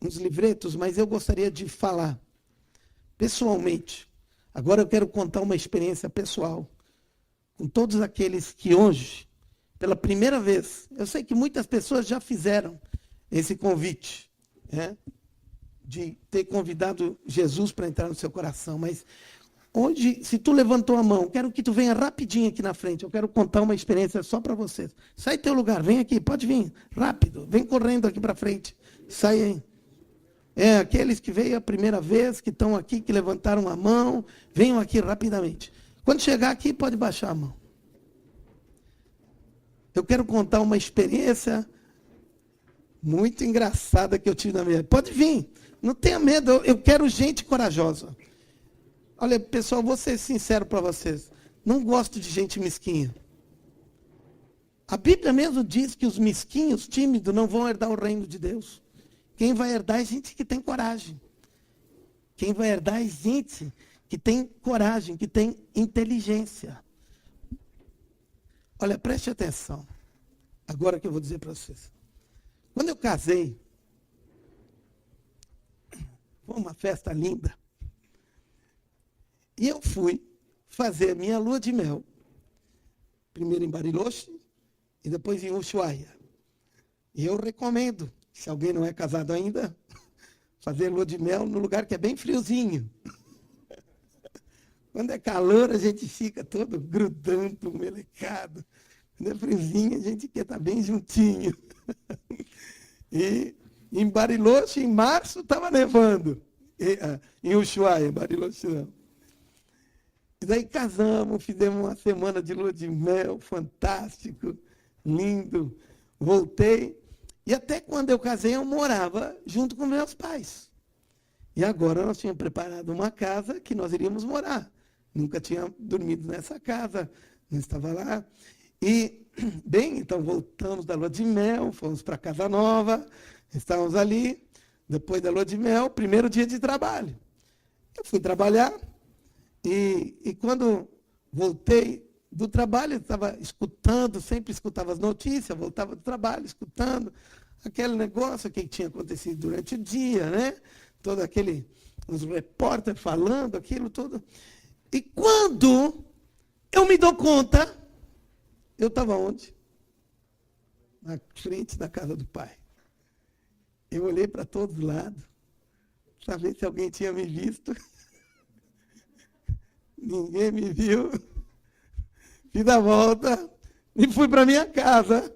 livretos, mas eu gostaria de falar pessoalmente. Agora eu quero contar uma experiência pessoal com todos aqueles que hoje, pela primeira vez, eu sei que muitas pessoas já fizeram esse convite, de ter convidado Jesus para entrar no seu coração, mas hoje, se tu levantou a mão, quero que tu venha rapidinho aqui na frente, eu quero contar uma experiência só para vocês. Sai do teu lugar, vem aqui, pode vir, rápido, vem correndo aqui para frente, sai aí. Aqueles que veio a primeira vez, que estão aqui, que levantaram a mão, venham aqui rapidamente. Quando chegar aqui, pode baixar a mão. Eu quero contar uma experiência muito engraçada que eu tive na minha vida. Pode vir, Não tenha medo, eu quero gente corajosa. Olha, pessoal, vou ser sincero para vocês. Não gosto de gente mesquinha. A Bíblia mesmo diz que os mesquinhos, tímidos, não vão herdar o reino de Deus. Quem vai herdar é gente que tem coragem. Quem vai herdar é gente que tem coragem, que tem inteligência. Olha, preste atenção. Agora que eu vou dizer para vocês. Quando eu casei, foi uma festa linda. E eu fui fazer a minha lua de mel. Primeiro em Bariloche e depois em Ushuaia. E eu recomendo, se alguém não é casado ainda, fazer lua de mel no lugar que é bem friozinho. Quando é calor, a gente fica todo grudando, melecado. Quando é friozinho, a gente quer estar bem juntinho. E em Bariloche, em março, estava nevando. Em Ushuaia, em Bariloche não. E daí casamos, fizemos uma semana de lua de mel, fantástico, lindo. Voltei. E até quando eu casei, eu morava junto com meus pais. E agora nós tínhamos preparado uma casa que nós iríamos morar. Nunca tinha dormido nessa casa, não estava lá. E, bem, então voltamos da lua de mel, fomos para a casa nova, estávamos ali. Depois da lua de mel, primeiro dia de trabalho. Eu fui trabalhar e quando voltei do trabalho, eu estava escutando, sempre escutava as notícias, voltava do trabalho, escutando aquele negócio que tinha acontecido durante o dia, né? Todo aquele, os repórteres falando, aquilo tudo. E quando eu me dou conta, eu estava onde? Na frente da casa do pai. Eu olhei para todos os lados, para ver se alguém tinha me visto. Ninguém me viu. Fiz a volta e fui para minha casa.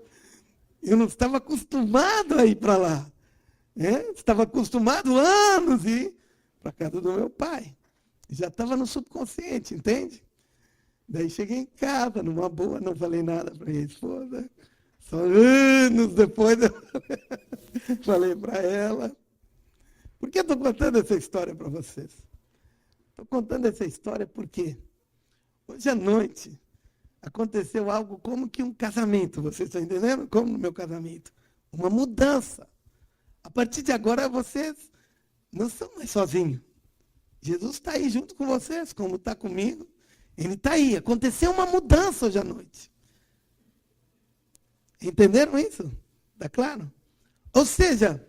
Eu não estava acostumado a ir para lá. Estava acostumado há anos a ir para a casa do meu pai. Já estava no subconsciente, entende? Daí cheguei em casa, numa boa, não falei nada para minha esposa. Só anos depois eu falei para ela. Por que eu estou contando essa história para vocês? Estou contando essa história porque hoje à noite aconteceu algo como que um casamento. Vocês estão entendendo? Como no meu casamento. Uma mudança. A partir de agora vocês não são mais sozinhos. Jesus está aí junto com vocês, como está comigo. Ele está aí. Aconteceu uma mudança hoje à noite. Entenderam isso? Está claro? Ou seja,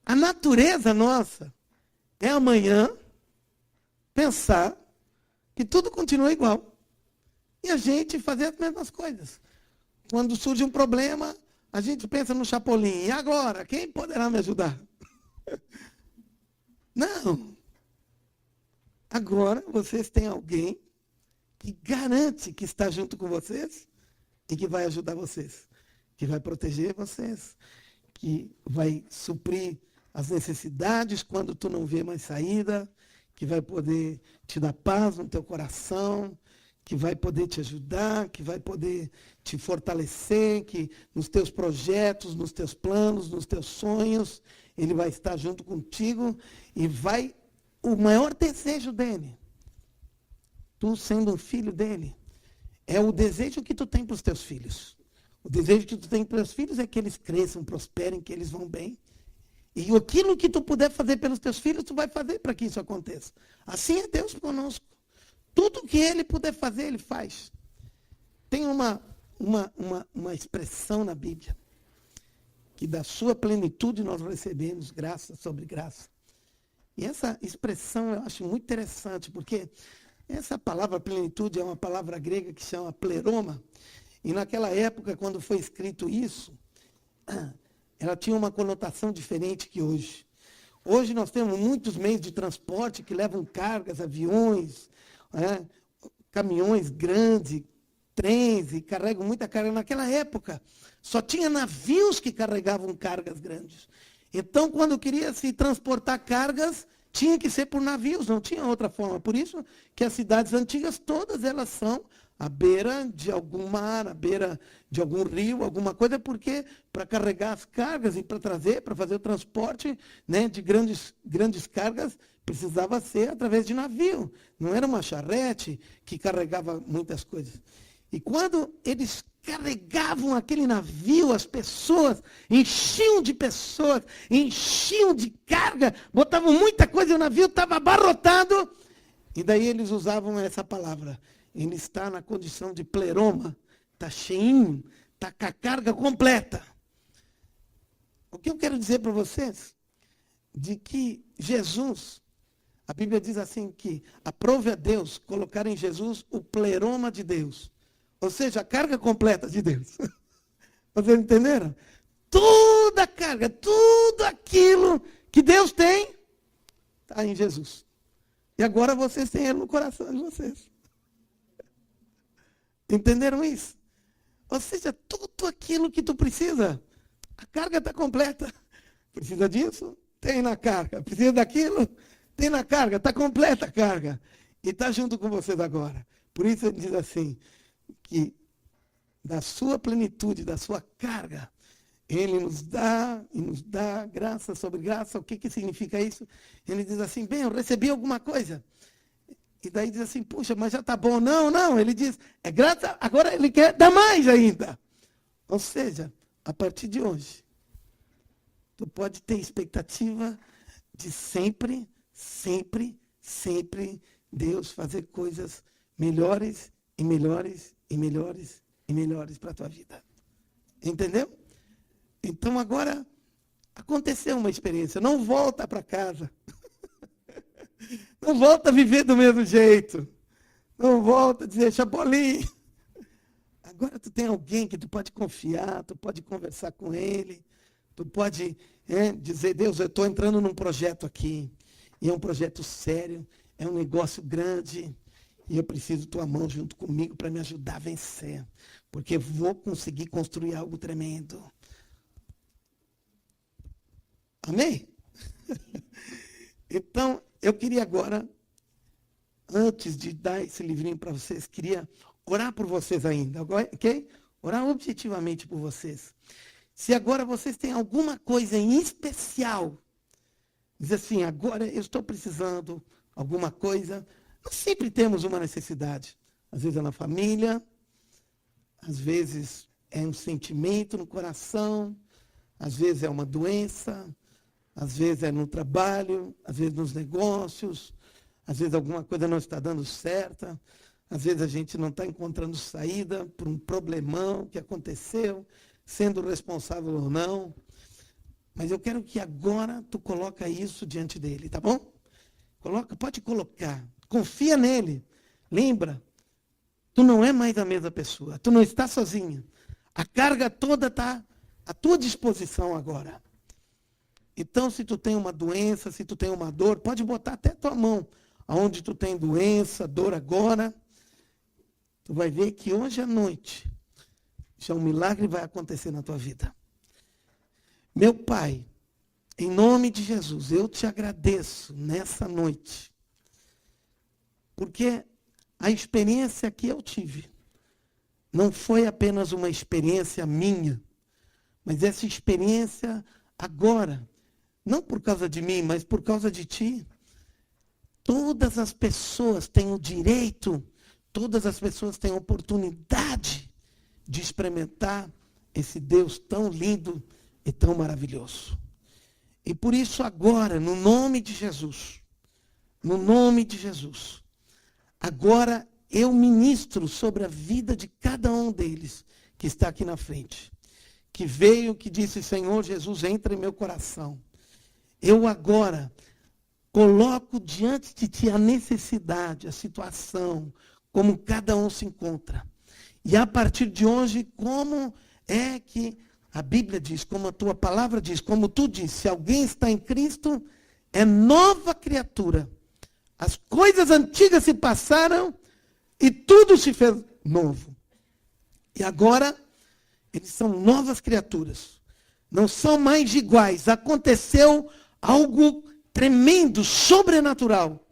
a natureza nossa é amanhã pensar que tudo continua igual. E a gente fazer as mesmas coisas. Quando surge um problema, a gente pensa no Chapolin. E agora? Quem poderá me ajudar? Não. Agora vocês têm alguém que garante que está junto com vocês e que vai ajudar vocês, que vai proteger vocês, que vai suprir as necessidades quando tu não vê mais saída, que vai poder te dar paz no teu coração, que vai poder te ajudar, que vai poder te fortalecer, que nos teus projetos, nos teus planos, nos teus sonhos, ele vai estar junto contigo e vai, o maior desejo dele, tu sendo um filho dele, é o desejo que tu tem para os teus filhos. O desejo que tu tem para os teus filhos é que eles cresçam, prosperem, que eles vão bem. E aquilo que tu puder fazer pelos teus filhos, tu vai fazer para que isso aconteça. Assim é Deus conosco. Tudo que Ele puder fazer, Ele faz. Tem uma expressão na Bíblia, que da sua plenitude nós recebemos graça sobre graça. E essa expressão eu acho muito interessante, porque essa palavra plenitude é uma palavra grega que chama pleroma. E naquela época, quando foi escrito isso, ela tinha uma conotação diferente que hoje. Hoje nós temos muitos meios de transporte que levam cargas, aviões, caminhões grandes, trens e carregam muita carga. Naquela época, só tinha navios que carregavam cargas grandes. Então, quando queria se transportar cargas, tinha que ser por navios, não tinha outra forma. Por isso que as cidades antigas, todas elas são à beira de algum mar, à beira de algum rio, alguma coisa, porque para carregar as cargas e para trazer, para fazer o transporte, né, de grandes cargas, precisava ser através de navio. Não era uma charrete que carregava muitas coisas. E quando eles carregavam aquele navio, as pessoas enchiam de pessoas, enchiam de carga, botavam muita coisa e o navio estava abarrotado. E daí eles usavam essa palavra. Ele está na condição de pleroma, está cheinho, está com a carga completa. O que eu quero dizer para vocês? De que Jesus, a Bíblia diz assim que aprove a Deus colocar em Jesus o pleroma de Deus. Ou seja, a carga completa de Deus. Vocês entenderam? Toda a carga, tudo aquilo que Deus tem, está em Jesus. E agora vocês têm Ele no coração de vocês. Entenderam isso? Ou seja, tudo aquilo que tu precisa, a carga está completa. Precisa disso? Tem na carga. Precisa daquilo? Tem na carga. Está completa a carga. E está junto com vocês agora. Por isso ele diz assim, que da sua plenitude, da sua carga, Ele nos dá e nos dá graça sobre graça. O que significa isso? Ele diz assim, bem, eu recebi alguma coisa. E daí diz assim, puxa, mas já está bom. Não. Ele diz, é graça, agora Ele quer dar mais ainda. Ou seja, a partir de hoje, tu pode ter expectativa de sempre Deus fazer coisas melhores e melhores e melhores e melhores para a tua vida. Entendeu? Então agora aconteceu uma experiência. Não volta para casa. Não volta a viver do mesmo jeito. Não volta a dizer, Chapolin. Agora tu tem alguém que tu pode confiar, tu pode conversar com ele, tu pode dizer, Deus, eu estou entrando num projeto aqui. E é um projeto sério, é um negócio grande. E eu preciso da tua mão junto comigo para me ajudar a vencer. Porque eu vou conseguir construir algo tremendo. Amém? Então, eu queria agora, antes de dar esse livrinho para vocês, queria orar por vocês ainda, ok? Orar objetivamente por vocês. Se agora vocês têm alguma coisa em especial, diz assim, agora eu estou precisando alguma coisa. Nós sempre temos uma necessidade. Às vezes é na família, às vezes é um sentimento no coração, às vezes é uma doença, às vezes é no trabalho, às vezes nos negócios, às vezes alguma coisa não está dando certa, às vezes a gente não está encontrando saída por um problemão que aconteceu, sendo responsável ou não. Mas eu quero que agora tu coloca isso diante dele, tá bom? Pode colocar. Confia nele. Lembra, tu não é mais a mesma pessoa. Tu não está sozinho. A carga toda está à tua disposição agora. Então, se tu tem uma doença, se tu tem uma dor, pode botar até a tua mão. Aonde tu tem doença, dor agora, tu vai ver que hoje à noite, já um milagre vai acontecer na tua vida. Meu Pai, em nome de Jesus, eu te agradeço nessa noite. Porque a experiência que eu tive não foi apenas uma experiência minha, mas essa experiência agora, não por causa de mim, mas por causa de ti. Todas as pessoas têm o direito, todas as pessoas têm a oportunidade de experimentar esse Deus tão lindo e tão maravilhoso. E por isso agora, no nome de Jesus, agora eu ministro sobre a vida de cada um deles que está aqui na frente. Que veio, que disse, Senhor Jesus, entra em meu coração. Eu agora coloco diante de ti a necessidade, a situação, como cada um se encontra. E a partir de hoje, como é que a Bíblia diz, como a tua palavra diz, como tu diz, se alguém está em Cristo, é nova criatura. As coisas antigas se passaram e tudo se fez novo. E agora, eles são novas criaturas. Não são mais iguais. Aconteceu algo tremendo, sobrenatural,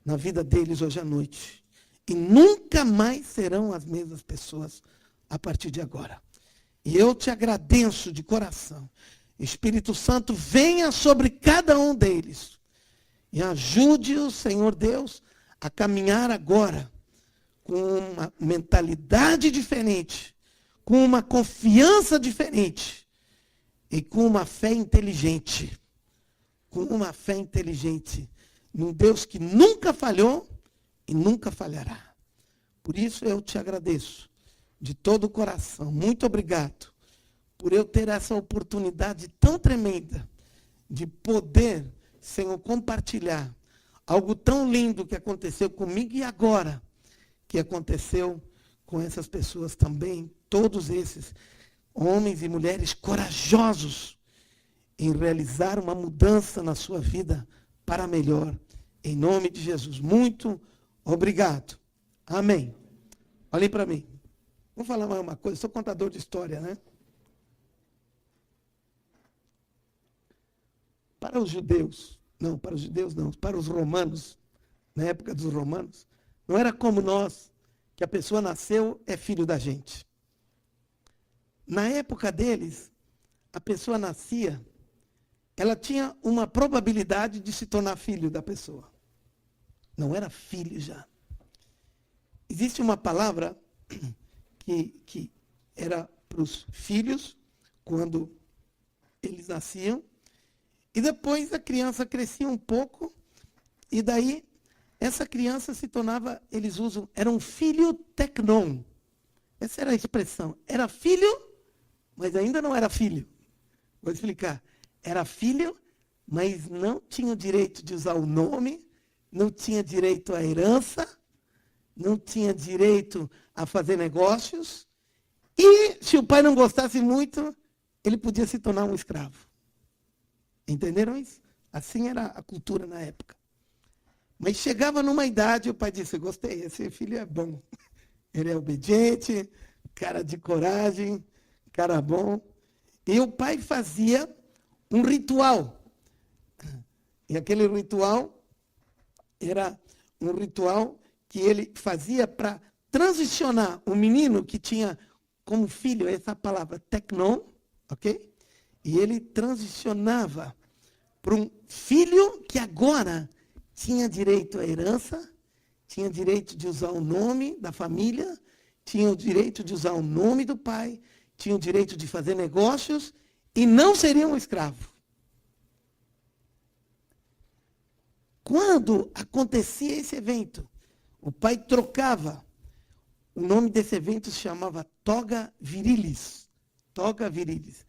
na vida deles hoje à noite. e nunca mais serão as mesmas pessoas a partir de agora. E eu te agradeço de coração. Espírito Santo, venha sobre cada um deles e ajude o Senhor Deus a caminhar agora com uma mentalidade diferente, com uma confiança diferente e com uma fé inteligente. Com uma fé inteligente num Deus que nunca falhou e nunca falhará. Por isso eu te agradeço de todo o coração. Muito obrigado por eu ter essa oportunidade tão tremenda de poder, Senhor, compartilhar algo tão lindo que aconteceu comigo e agora que aconteceu com essas pessoas também, todos esses homens e mulheres corajosos em realizar uma mudança na sua vida para melhor. Em nome de Jesus. Muito obrigado. Amém. Olhem para mim. Vou falar mais uma coisa. Sou contador de história, né? Para os judeus, não, para os romanos, na época dos romanos, não era como nós, que a pessoa nasceu, é filho da gente. Na época deles, a pessoa nascia, ela tinha uma probabilidade de se tornar filho da pessoa. Não era filho já. Existe uma palavra que era para os filhos, quando eles nasciam, e depois a criança crescia um pouco, e daí essa criança se tornava, eles usam, era um filho tecnon. Essa era a expressão. Era filho, mas ainda não era filho. Vou explicar. Era filho, mas não tinha o direito de usar o nome, não tinha direito à herança, não tinha direito a fazer negócios, e se o pai não gostasse muito, ele podia se tornar um escravo. Entenderam isso? Assim era a cultura na época. Mas chegava numa idade, o pai disse, gostei, esse filho é bom. Ele é obediente, cara de coragem, cara bom. E o pai fazia um ritual. E aquele ritual era um ritual que ele fazia para transicionar o menino que tinha como filho essa palavra tecnon, ok? E ele transicionava para um filho que agora tinha direito à herança, tinha direito de usar o nome da família, tinha o direito de usar o nome do pai, tinha o direito de fazer negócios e não seria um escravo. Quando acontecia esse evento, o pai trocava. O nome desse evento se chamava toga virilis. Toga virilis.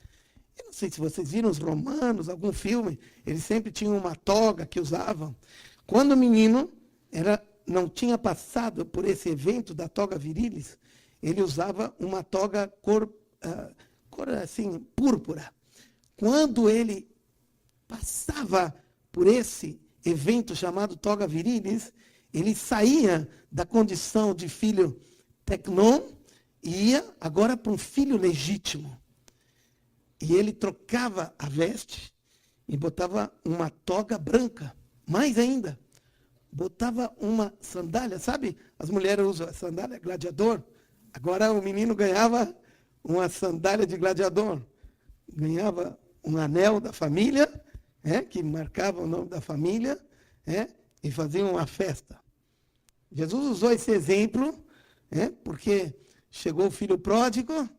Eu não sei se vocês viram os romanos, algum filme, eles sempre tinham uma toga que usavam. Quando o menino não tinha passado por esse evento da toga virilis, ele usava uma toga cor assim, púrpura. Quando ele passava por esse evento chamado toga virilis, ele saía da condição de filho tecnon e ia agora para um filho legítimo. E ele trocava a veste e botava uma toga branca. Mais ainda, botava uma sandália. Sabe, as mulheres usam a sandália gladiador. Agora o menino ganhava uma sandália de gladiador. Ganhava um anel da família, que marcava o nome da família, e fazia uma festa. Jesus usou esse exemplo, porque chegou o filho pródigo,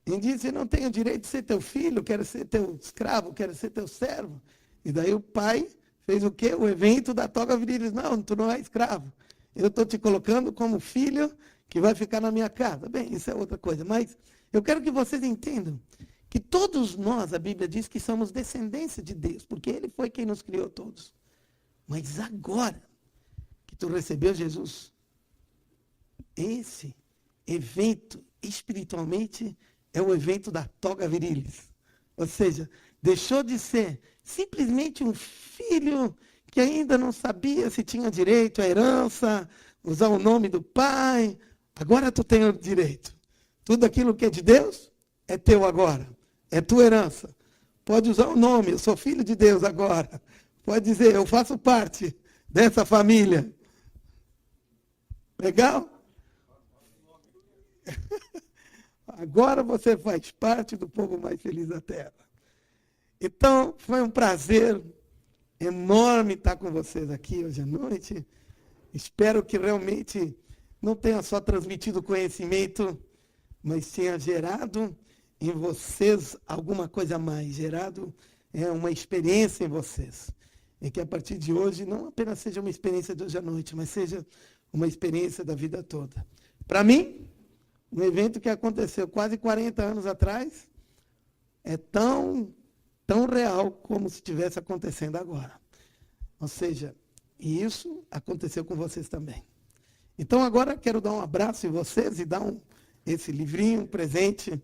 e disse, não tenho direito de ser teu filho, quero ser teu escravo, quero ser teu servo. E daí o pai fez o quê? O evento da toga viril. Não, tu não é escravo. Eu estou te colocando como filho que vai ficar na minha casa. Bem, isso é outra coisa. Mas eu quero que vocês entendam que todos nós, a Bíblia diz que somos descendência de Deus, porque Ele foi quem nos criou todos. Mas agora que tu recebeu Jesus, esse evento espiritualmente é o evento da toga virilis. Ou seja, deixou de ser simplesmente um filho que ainda não sabia se tinha direito à herança, usar o nome do pai. Agora tu tem o direito. Tudo aquilo que é de Deus é teu agora. É tua herança. Pode usar o nome, eu sou filho de Deus agora. Pode dizer, eu faço parte dessa família. Legal? Agora você faz parte do povo mais feliz da Terra. Então, foi um prazer enorme estar com vocês aqui hoje à noite. Espero que realmente não tenha só transmitido conhecimento, mas tenha gerado em vocês alguma coisa a mais, gerado uma experiência em vocês. E que a partir de hoje não apenas seja uma experiência de hoje à noite, mas seja uma experiência da vida toda. Para mim, um evento que aconteceu quase 40 anos atrás é tão real como se estivesse acontecendo agora. Ou seja, e isso aconteceu com vocês também. Então agora quero dar um abraço em vocês e dar esse livrinho, um presente